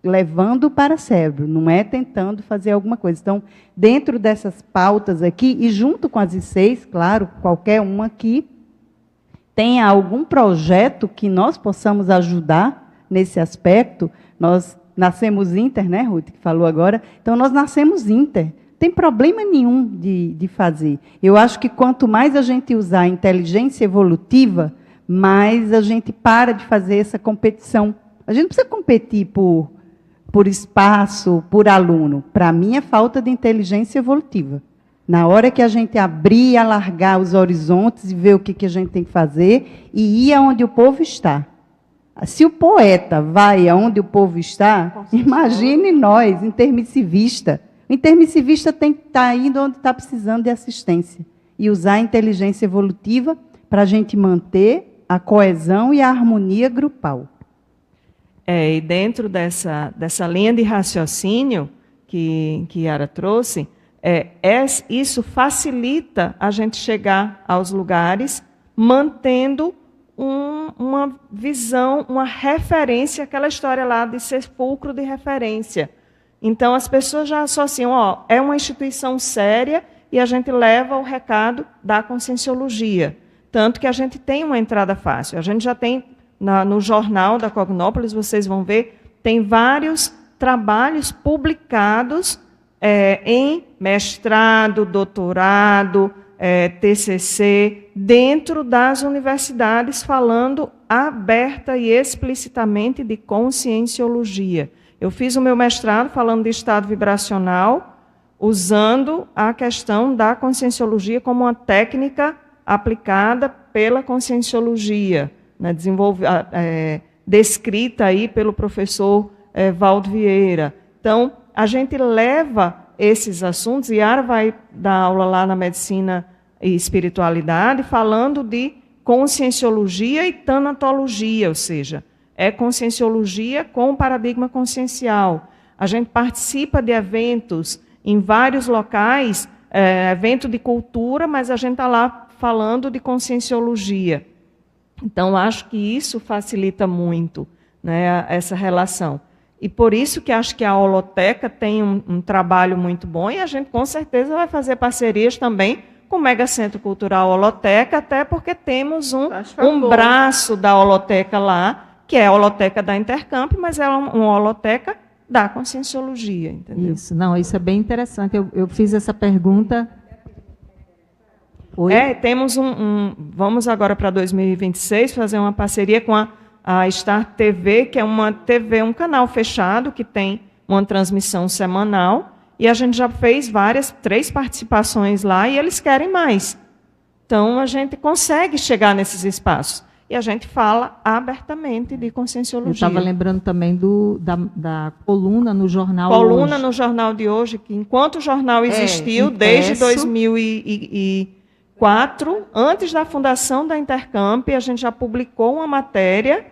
levando para o cérebro, não é tentando fazer alguma coisa. Então, dentro dessas pautas aqui, e junto com as I6, claro, qualquer uma aqui, tenha algum projeto que nós possamos ajudar nesse aspecto. Nós nascemos inter, né, Ruth, que falou agora. Então, nós nascemos inter. Não tem problema nenhum de fazer. Eu acho que quanto mais a gente usar a inteligência evolutiva, mais a gente para de fazer essa competição. A gente não precisa competir por espaço, por aluno. Para mim, é falta de inteligência evolutiva. Na hora que a gente abrir e alargar os horizontes e ver o que a gente tem que fazer e ir aonde o povo está. Se o poeta vai aonde o povo está, imagine nós, intermissivista. O intermissivista tem que estar indo onde está precisando de assistência e usar a inteligência evolutiva para a gente manter a coesão e a harmonia grupal. E dentro dessa linha de raciocínio que Yara trouxe, isso facilita a gente chegar aos lugares mantendo uma visão, uma referência, aquela história lá de ser fulcro de referência. Então, as pessoas já associam, é uma instituição séria e a gente leva o recado da conscienciologia. Tanto que a gente tem uma entrada fácil. A gente já tem, no jornal da Cognópolis, vocês vão ver, tem vários trabalhos publicados em mestrado, doutorado, TCC, dentro das universidades, falando aberta e explicitamente de conscienciologia. Eu fiz o meu mestrado falando de estado vibracional, usando a questão da conscienciologia como uma técnica aplicada pela conscienciologia, né, descrita aí pelo professor Valdo Vieira. Então, a gente leva esses assuntos, e Yara vai dar aula lá na Medicina e Espiritualidade, falando de conscienciologia e tanatologia, ou seja, é conscienciologia com paradigma consciencial. A gente participa de eventos em vários locais, evento de cultura, mas a gente está lá falando de conscienciologia. Então, acho que isso facilita muito, né, essa relação. E por isso que acho que a holoteca tem um trabalho muito bom, e a gente com certeza vai fazer parcerias também com o Megacentro Cultural Holoteca, até porque temos um braço da holoteca lá, que é a holoteca da Intercamp, mas é uma holoteca da conscienciologia, entendeu? Isso é bem interessante. Eu fiz essa pergunta. Oi? Temos vamos agora para 2026 fazer uma parceria com a Star TV, que é uma TV, um canal fechado, que tem uma transmissão semanal, e a gente já fez 3 participações lá, e eles querem mais. Então, a gente consegue chegar nesses espaços. E a gente fala abertamente de conscienciologia. Eu estava lembrando também da coluna no jornal Coluna hoje. No jornal de hoje, que enquanto o jornal existiu, desde 2004, antes da fundação da Intercamp, a gente já publicou uma matéria,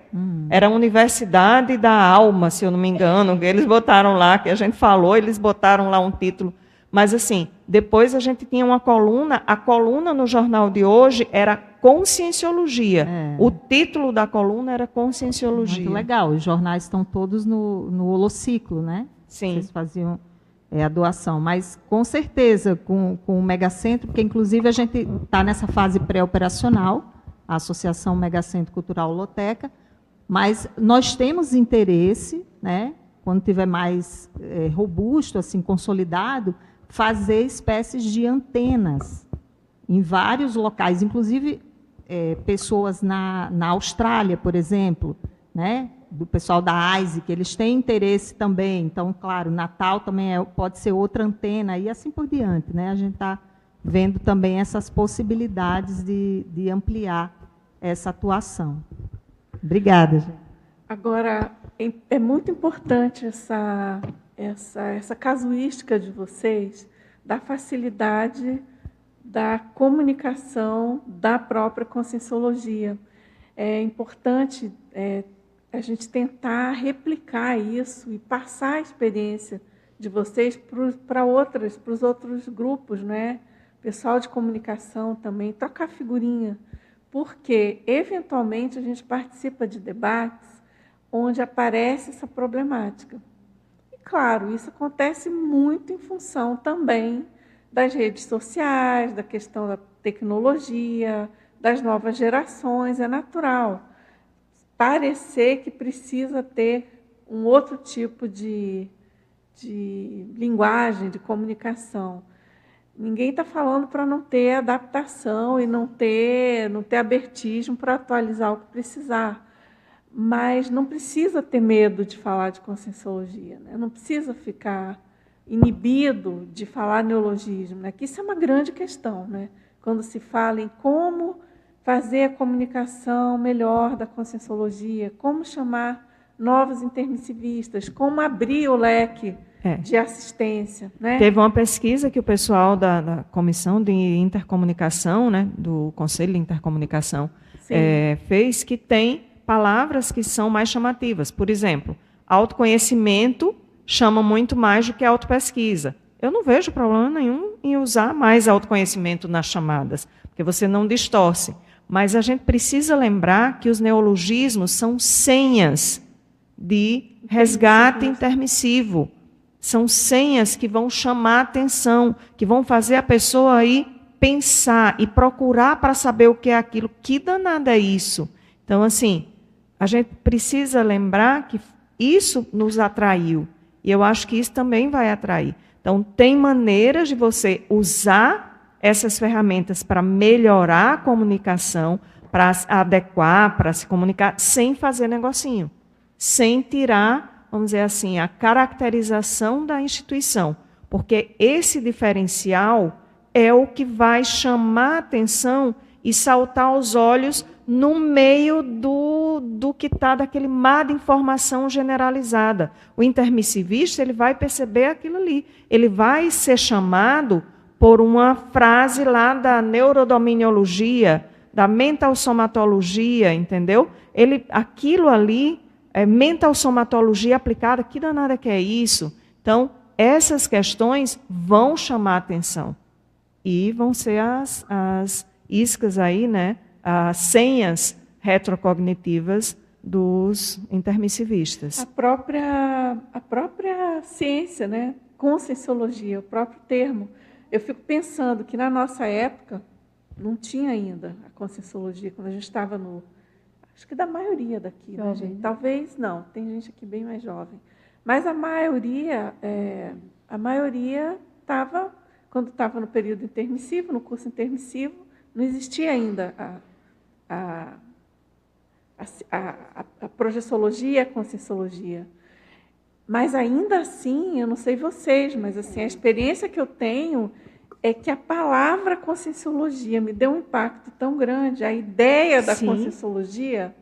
era a Universidade da Alma, se eu não me engano, eles botaram lá, que a gente falou, eles botaram lá um título. Mas, assim, depois a gente tinha uma coluna, a coluna no jornal de hoje era Conscienciologia. O título da coluna era Conscienciologia. Muito legal, os jornais estão todos no holociclo, né? Sim. Vocês faziam a doação, mas com certeza com o Megacentro, porque inclusive a gente está nessa fase pré-operacional, a Associação Megacentro Cultural Holoteca, mas nós temos interesse, né, quando tiver mais robusto, assim, consolidado, fazer espécies de antenas em vários locais, inclusive pessoas na Austrália, por exemplo, né, do pessoal da AISE, que eles têm interesse também. Então, claro, Natal também pode ser outra antena, e assim por diante. Né? A gente está vendo também essas possibilidades de ampliar essa atuação. Obrigada, gente. Agora, é muito importante essa casuística de vocês da facilidade da comunicação da própria Conscienciologia. É importante a gente tentar replicar isso e passar a experiência de vocês para os outros grupos, né? Pessoal de comunicação também, trocar figurinha, porque, eventualmente, a gente participa de debates onde aparece essa problemática. E, claro, isso acontece muito em função também das redes sociais, da questão da tecnologia, das novas gerações, é natural parecer que precisa ter um outro tipo de linguagem, de comunicação. Ninguém está falando para não ter adaptação e não ter abertismo para atualizar o que precisar. Mas não precisa ter medo de falar de Conscienciologia, né? Não precisa ficar inibido de falar neologismo, né? Que isso é uma grande questão, né? Quando se fala em como fazer a comunicação melhor da Conscienciologia, como chamar novos intermissivistas, como abrir o leque de assistência. Né? Teve uma pesquisa que o pessoal da Comissão de Intercomunicação, né, do Conselho de Intercomunicação, fez, que tem palavras que são mais chamativas. Por exemplo, autoconhecimento chama muito mais do que autopesquisa. Eu não vejo problema nenhum em usar mais autoconhecimento nas chamadas, porque você não distorce. Mas a gente precisa lembrar que os neologismos são senhas de resgate intermissivo. São senhas que vão chamar a atenção, que vão fazer a pessoa aí pensar e procurar para saber o que é aquilo. Que danada é isso? Então, assim, a gente precisa lembrar que isso nos atraiu. E eu acho que isso também vai atrair. Então, tem maneiras de você usar essas ferramentas para melhorar a comunicação, para adequar, para se comunicar, sem fazer negocinho, sem tirar, vamos dizer assim, a caracterização da instituição, porque esse diferencial é o que vai chamar a atenção e saltar aos olhos no meio do que está daquele mar de informação generalizada. O intermissivista, ele vai perceber aquilo ali, ele vai ser chamado por uma frase lá da neurodominiologia, da mental somatologia, entendeu? Aquilo ali é mental somatologia aplicada, que danada que é isso? Então, essas questões vão chamar a atenção. E vão ser as iscas aí, né? As senhas retrocognitivas dos intermissivistas. A própria ciência, né? Conscienciologia, o próprio termo. Eu fico pensando que, na nossa época, não tinha ainda a Conscienciologia, quando a gente estava no... Acho que da maioria daqui, né, gente? Talvez não, tem gente aqui bem mais jovem. Mas a maioria estava, quando estava no período intermissivo, no curso intermissivo, não existia ainda a projeciologia e a Conscienciologia. Mas, ainda assim, eu não sei vocês, mas assim, a experiência que eu tenho é que a palavra Conscienciologia me deu um impacto tão grande, a ideia da Conscienciologia,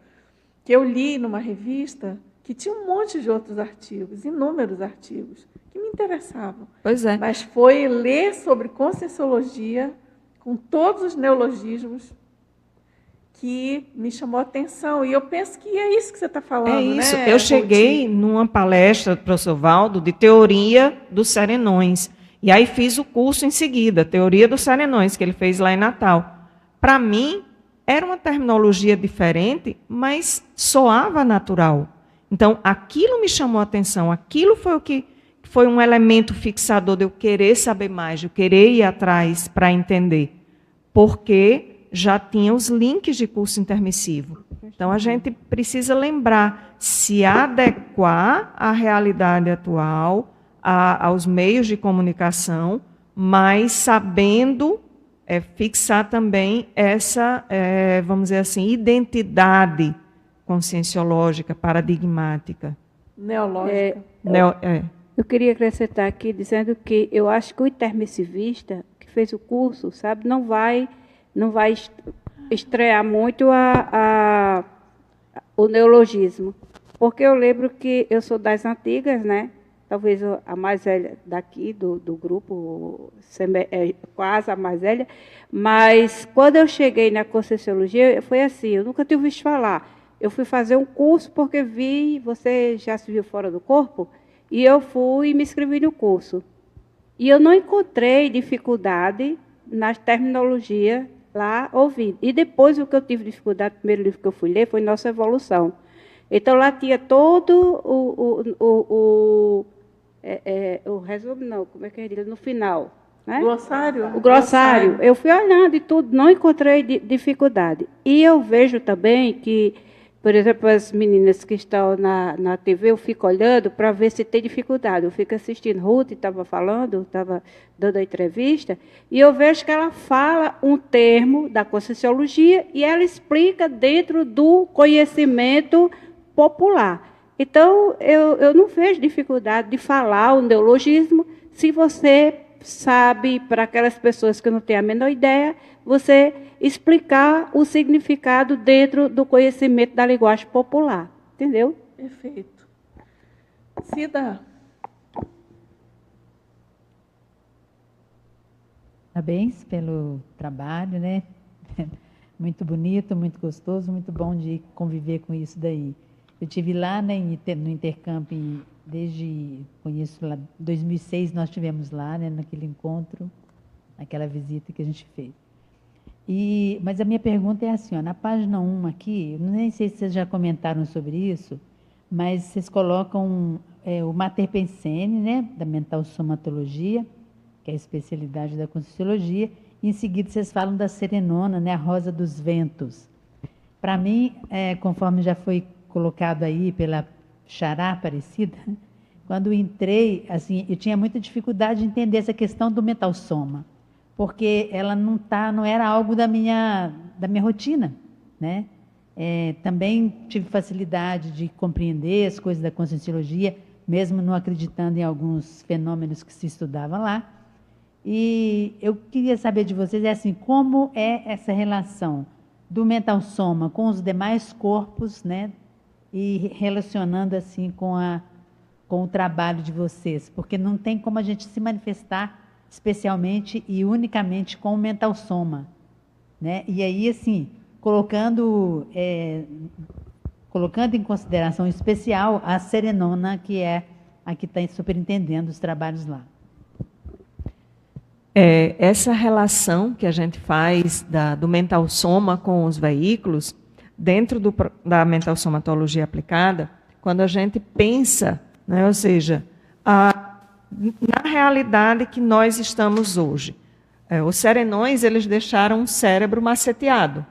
que eu li numa revista, que tinha um monte de outros artigos, inúmeros artigos, que me interessavam. Pois é. Mas foi ler sobre Conscienciologia, com todos os neologismos, que me chamou a atenção. E eu penso que é isso que você está falando. É isso. Né? Eu cheguei numa palestra do professor Valdo de teoria dos serenões. E aí fiz o curso em seguida, teoria dos serenões, que ele fez lá em Natal. Para mim, era uma terminologia diferente, mas soava natural. Então, aquilo me chamou a atenção, aquilo foi o que foi um elemento fixador de eu querer saber mais, de eu querer ir atrás para entender. Porque já tinha os links de curso intermissivo. Então, a gente precisa lembrar, se adequar à realidade atual, aos meios de comunicação, mas sabendo fixar também essa, vamos dizer assim, identidade conscienciológica, paradigmática. Neológica. Eu queria acrescentar aqui, dizendo que eu acho que o intermissivista que fez o curso, sabe, não vai estrear muito o neologismo. Porque eu lembro que eu sou das antigas, né? Talvez a mais velha daqui do grupo, quase a mais velha, mas quando eu cheguei na Conscienciologia, foi assim, eu nunca tinha visto falar. Eu fui fazer um curso porque você já se viu fora do corpo? E eu fui e me inscrevi no curso. E eu não encontrei dificuldade nas terminologias lá ouvindo. E depois o que eu tive dificuldade, o primeiro livro que eu fui ler foi Nossa Evolução. Então lá tinha todo o resumo, não, como é que é? No final. Né? Glossário? O glossário. Eu fui olhando e tudo, não encontrei dificuldade. E eu vejo também que, por exemplo, as meninas que estão na TV, eu fico olhando para ver se tem dificuldade. Eu fico assistindo, Ruth estava falando, estava dando a entrevista, e eu vejo que ela fala um termo da Conscienciologia e ela explica dentro do conhecimento popular. Então, eu não vejo dificuldade de falar o neologismo se você sabe, para aquelas pessoas que não têm a menor ideia, você explicar o significado dentro do conhecimento da linguagem popular. Entendeu? Perfeito. Cida. Parabéns pelo trabalho, né? Muito bonito, muito gostoso, muito bom de conviver com isso daí. Eu estive lá, né, no Intercamp, conheço lá, 2006 nós estivemos lá, né, naquele encontro, naquela visita que a gente fez. Mas a minha pergunta é assim, ó, na página 1 aqui, nem sei se vocês já comentaram sobre isso, mas vocês colocam o Mater Pensene, né, da mental somatologia, que é a especialidade da Conscienciologia, e em seguida vocês falam da Serenona, né, a Rosa dos Ventos. Para mim, conforme já foi colocado aí pela Xará Aparecida, quando entrei, assim, eu tinha muita dificuldade de entender essa questão do mental soma, porque ela não era algo da minha rotina, né? Também tive facilidade de compreender as coisas da Conscienciologia, mesmo não acreditando em alguns fenômenos que se estudavam lá. E eu queria saber de vocês, assim, como é essa relação do mental soma com os demais corpos, né? E relacionando assim com o trabalho de vocês, porque não tem como a gente se manifestar especialmente e unicamente com o mental soma, né? E aí, assim, colocando em consideração especial a Serenona, que é a que está superintendendo os trabalhos lá. Essa relação que a gente faz do mental soma com os veículos, dentro da mental somatologia aplicada, quando a gente pensa, né, ou seja, na realidade que nós estamos hoje. Os serenões, eles deixaram um cérebro maceteado,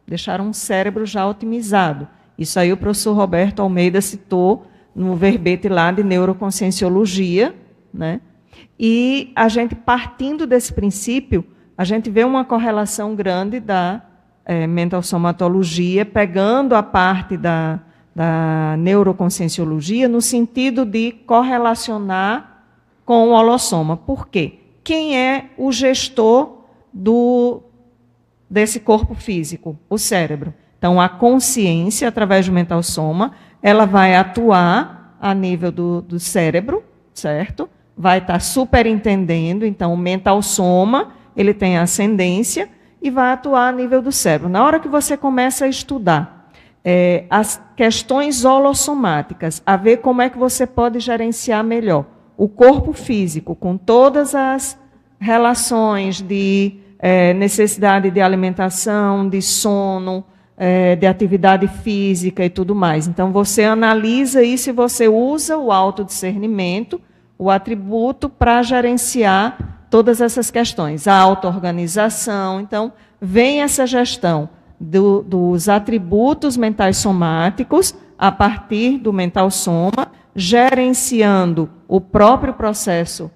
deixaram um cérebro já otimizado. Isso aí o professor Roberto Almeida citou no verbete lá de neuroconscienciologia, né? E a gente, partindo desse princípio, a gente vê uma correlação grande da mental somatologia, pegando a parte da neuroconscienciologia, no sentido de correlacionar com o holossoma. Por quê? Quem é o gestor desse corpo físico? O cérebro. Então, a consciência, através do mental soma, ela vai atuar a nível do cérebro, certo? Vai estar superentendendo, então o mental soma, ele tem ascendência e vai atuar a nível do cérebro. Na hora que você começa a estudar as questões holossomáticas, a ver como é que você pode gerenciar melhor o corpo físico, com todas as relações de necessidade de alimentação, de sono, de atividade física e tudo mais. Então, você analisa isso e você usa o autodiscernimento, o atributo, para gerenciar todas essas questões. A auto-organização. Então, vem essa gestão dos atributos mentais somáticos a partir do mental soma, gerenciando o próprio processo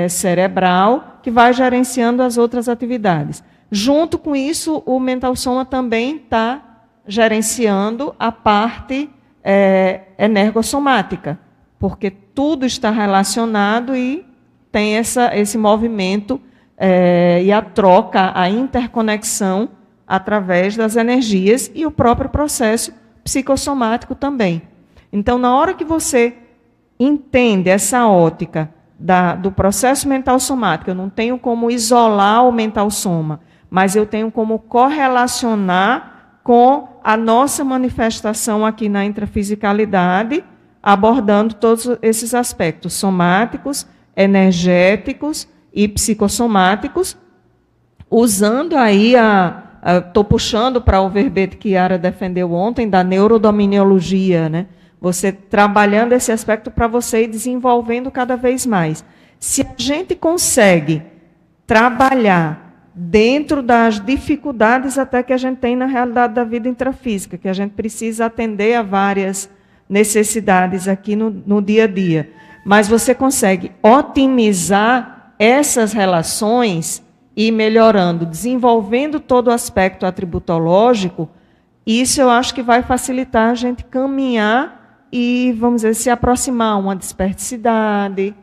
cerebral, que vai gerenciando as outras atividades. Junto com isso, o mental soma também está gerenciando a parte energossomática, porque tudo está relacionado e tem esse movimento e a troca, a interconexão através das energias e o próprio processo psicossomático também. Então, na hora que você entende essa ótica do processo mental somático, eu não tenho como isolar o mental soma, mas eu tenho como correlacionar com a nossa manifestação aqui na intrafisicalidade, abordando todos esses aspectos somáticos, energéticos e psicossomáticos, usando aí estou puxando para o verbete que Yara defendeu ontem, da neurodominiologia, né? Você trabalhando esse aspecto para você ir desenvolvendo cada vez mais. Se a gente consegue trabalhar dentro das dificuldades até que a gente tem na realidade da vida intrafísica, que a gente precisa atender a várias necessidades aqui no dia a dia, mas você consegue otimizar essas relações e melhorando, desenvolvendo todo o aspecto atributológico, isso eu acho que vai facilitar a gente caminhar e, vamos dizer, se aproximar a uma desperticidade,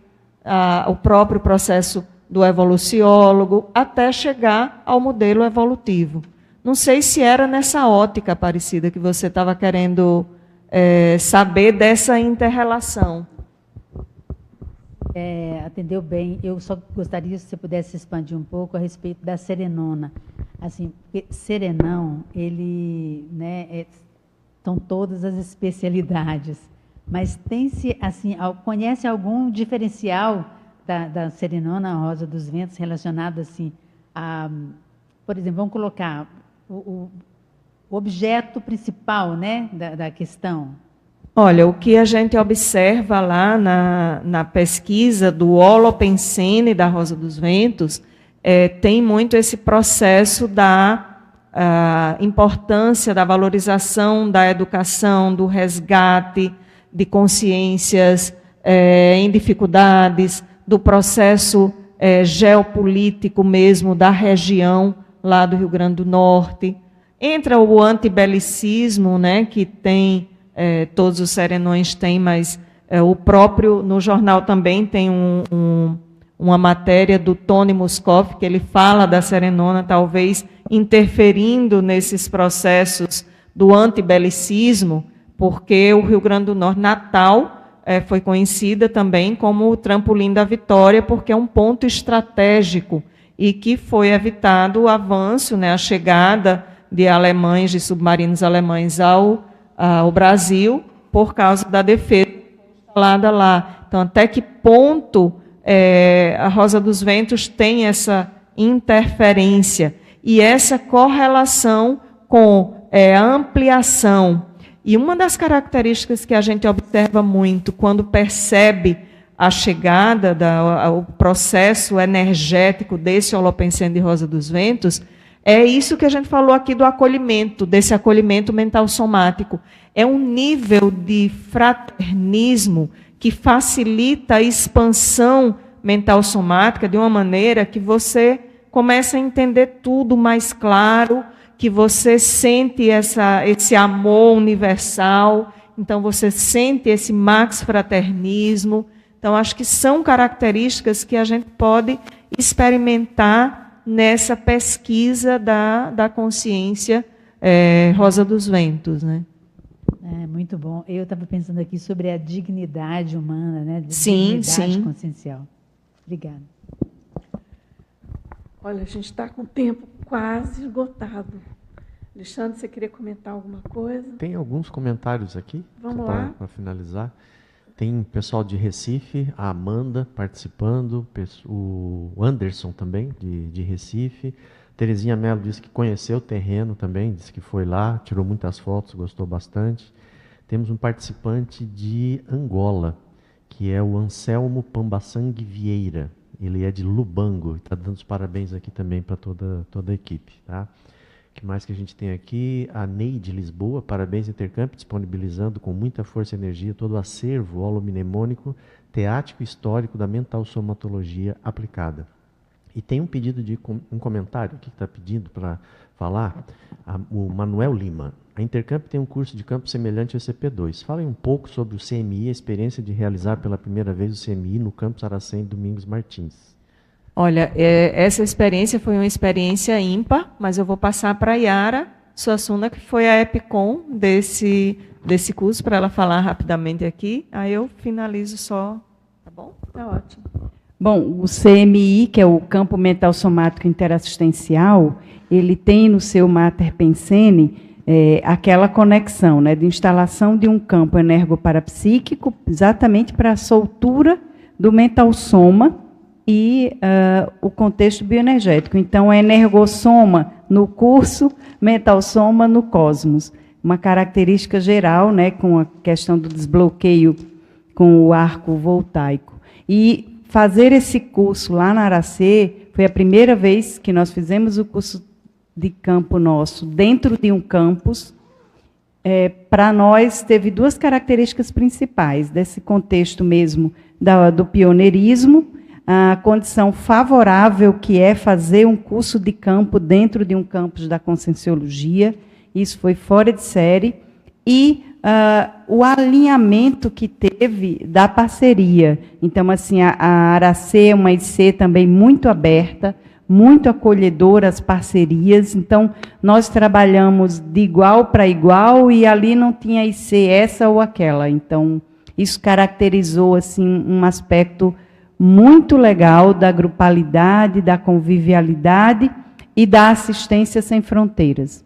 o próprio processo do evoluciólogo, até chegar ao modelo evolutivo. Não sei se era nessa ótica, Aparecida, que você estava querendo saber dessa inter-relação. Atendeu bem. Eu só gostaria, se você pudesse expandir um pouco a respeito da serenona. Assim, porque serenão, ele, né, são todas as especialidades, mas tem-se, assim, conhece algum diferencial da serenona Rosa dos Ventos relacionado, assim, a, por exemplo, vamos colocar o objeto principal, né, da questão? Olha, o que a gente observa lá na pesquisa do Holopensene da Rosa dos Ventos, tem muito esse processo da importância da valorização da educação, do resgate de consciências em dificuldades, do processo geopolítico mesmo da região lá do Rio Grande do Norte. Entra o antibelicismo, né, que tem... todos os serenões têm, mas o próprio, no jornal também tem uma matéria do Tony Muscoff, que ele fala da serenona talvez interferindo nesses processos do antibelicismo, porque o Rio Grande do Norte, Natal, foi conhecida também como o trampolim da vitória, porque é um ponto estratégico e que foi evitado o avanço, né, a chegada de alemães, de submarinos alemães ao Brasil, por causa da defesa instalada lá. Então, até que ponto a Rosa dos Ventos tem essa interferência e essa correlação com a ampliação. E uma das características que a gente observa muito quando percebe a chegada, o processo energético desse Holopensene de Rosa dos Ventos, é isso que a gente falou aqui do acolhimento, desse acolhimento mental somático. É um nível de fraternismo que facilita a expansão mental somática de uma maneira que você começa a entender tudo mais claro, que você sente esse amor universal, então você sente esse max fraternismo. Então, acho que são características que a gente pode experimentar nessa pesquisa da consciência Rosa dos Ventos, né? Muito bom. Eu estava pensando aqui sobre a dignidade humana, né? Sim, dignidade sim. consciencial. Obrigada. Olha, a gente está com o tempo quase esgotado. Alexandre, você queria comentar alguma coisa? Tem alguns comentários aqui. Vamos lá. Para finalizar. Tem pessoal de Recife, a Amanda participando, o Anderson também, de Recife. Terezinha Mello disse que conheceu o terreno também, disse que foi lá, tirou muitas fotos, gostou bastante. Temos um participante de Angola, que é o Anselmo Pambaçangue Vieira. Ele é de Lubango, está dando os parabéns aqui também para toda a equipe. Tá? O que mais que a gente tem aqui? A Neide Lisboa, parabéns Intercamp, disponibilizando com muita força e energia todo o acervo holomnemônico, teático e histórico da mental somatologia aplicada. E tem um pedido de um comentário aqui que está pedindo para falar, o Manuel Lima. A Intercamp tem um curso de campo semelhante ao CP2. Falem um pouco sobre o CMI, a experiência de realizar pela primeira vez o CMI no campus Aracém Domingos Martins. Olha, essa experiência foi uma experiência ímpar, mas eu vou passar para a Yara Suassuna, que foi a EPCOM desse curso, para ela falar rapidamente aqui. Aí eu finalizo só, tá bom? Tá ótimo. Bom, o CMI, que é o Campo Mental Somático Interassistencial, ele tem no seu Mater Pensene aquela conexão, né, de instalação de um campo energoparapsíquico, exatamente para a soltura do mental soma e o contexto bioenergético. Então, é energossoma no curso, mental soma no cosmos. Uma característica geral, né, com a questão do desbloqueio com o arco voltaico. E fazer esse curso lá na Aracê foi a primeira vez que nós fizemos o curso de campo nosso dentro de um campus. Para nós, teve duas características principais desse contexto mesmo do pioneirismo, a condição favorável que é fazer um curso de campo dentro de um campus da Conscienciologia, isso foi fora de série, e o alinhamento que teve da parceria. Então, assim, a Aracê é uma IC também muito aberta, muito acolhedora às parcerias. Então, nós trabalhamos de igual para igual e ali não tinha IC essa ou aquela. Então, isso caracterizou assim, um aspecto muito legal da grupalidade, da convivialidade e da assistência sem fronteiras.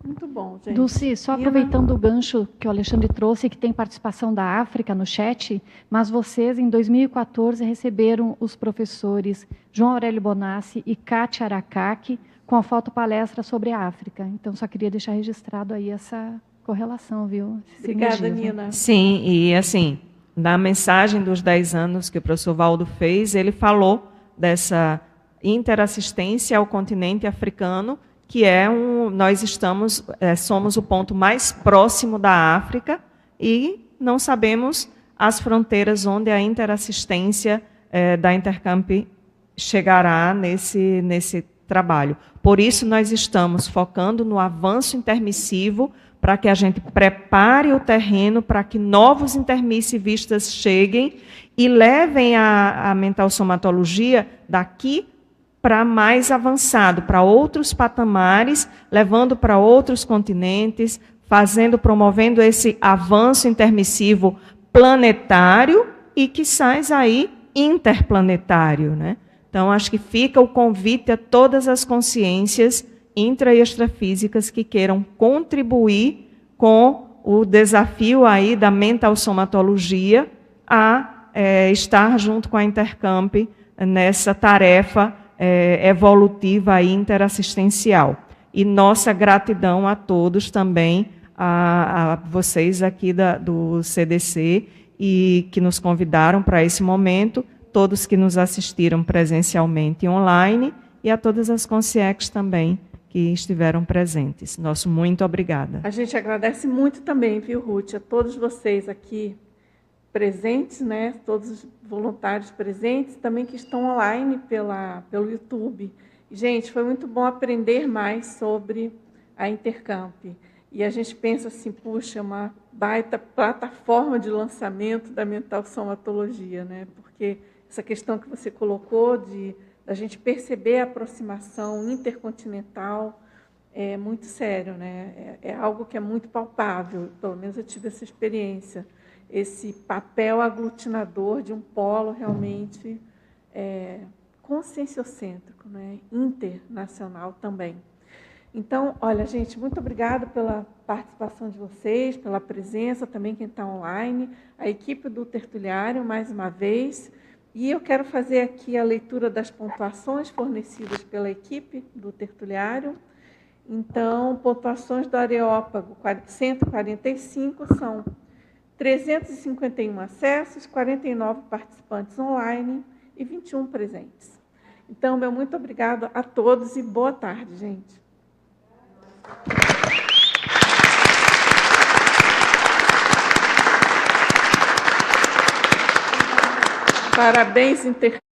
Muito bom, gente. Dulce, só aproveitando o gancho que o Alexandre trouxe, que tem participação da África no chat, mas vocês, em 2014, receberam os professores João Aurélio Bonassi e Kátia Aracaki com a fotopalestra sobre a África. Então, só queria deixar registrado aí essa correlação, viu? Obrigada, Nina. Sim, e assim, na mensagem dos 10 anos que o professor Valdo fez, ele falou dessa interassistência ao continente africano, que nós somos o ponto mais próximo da África e não sabemos as fronteiras onde a interassistência da Intercamp chegará nesse trabalho. Por isso, nós estamos focando no avanço intermissivo para que a gente prepare o terreno para que novos intermissivistas cheguem e levem a mental somatologia daqui para mais avançado, para outros patamares, levando para outros continentes, promovendo esse avanço intermissivo planetário e, quizás, aí, interplanetário, né? Então, acho que fica o convite a todas as consciências intra- e extrafísicas que queiram contribuir com o desafio aí da mental somatologia a estar junto com a Intercamp nessa tarefa evolutiva e interassistencial. E nossa gratidão a todos também, a vocês aqui do CDC, e que nos convidaram para esse momento, todos que nos assistiram presencialmente e online, e a todas as consciex também que estiveram presentes. Nosso muito obrigada. A gente agradece muito também, viu, Ruth, a todos vocês aqui presentes, né, todos os voluntários presentes, também que estão online pelo YouTube. Gente, foi muito bom aprender mais sobre a Intercamp. E a gente pensa assim, puxa, uma baita plataforma de lançamento da mental somatologia, né? Porque essa questão que você colocou da gente perceber a aproximação intercontinental é muito sério, né? É algo que é muito palpável, pelo menos eu tive essa experiência. Esse papel aglutinador de um polo realmente conscienciocêntrico, né? Internacional também. Então, olha, gente, muito obrigada pela participação de vocês, pela presença, também quem está online, a equipe do Tertuliário, mais uma vez. E eu quero fazer aqui a leitura das pontuações fornecidas pela equipe do Tertuliário. Então, pontuações do Areópago 145 são 351 acessos, 49 participantes online e 21 presentes. Então, meu muito obrigado a todos e boa tarde, gente. Parabéns, Intercâmbio.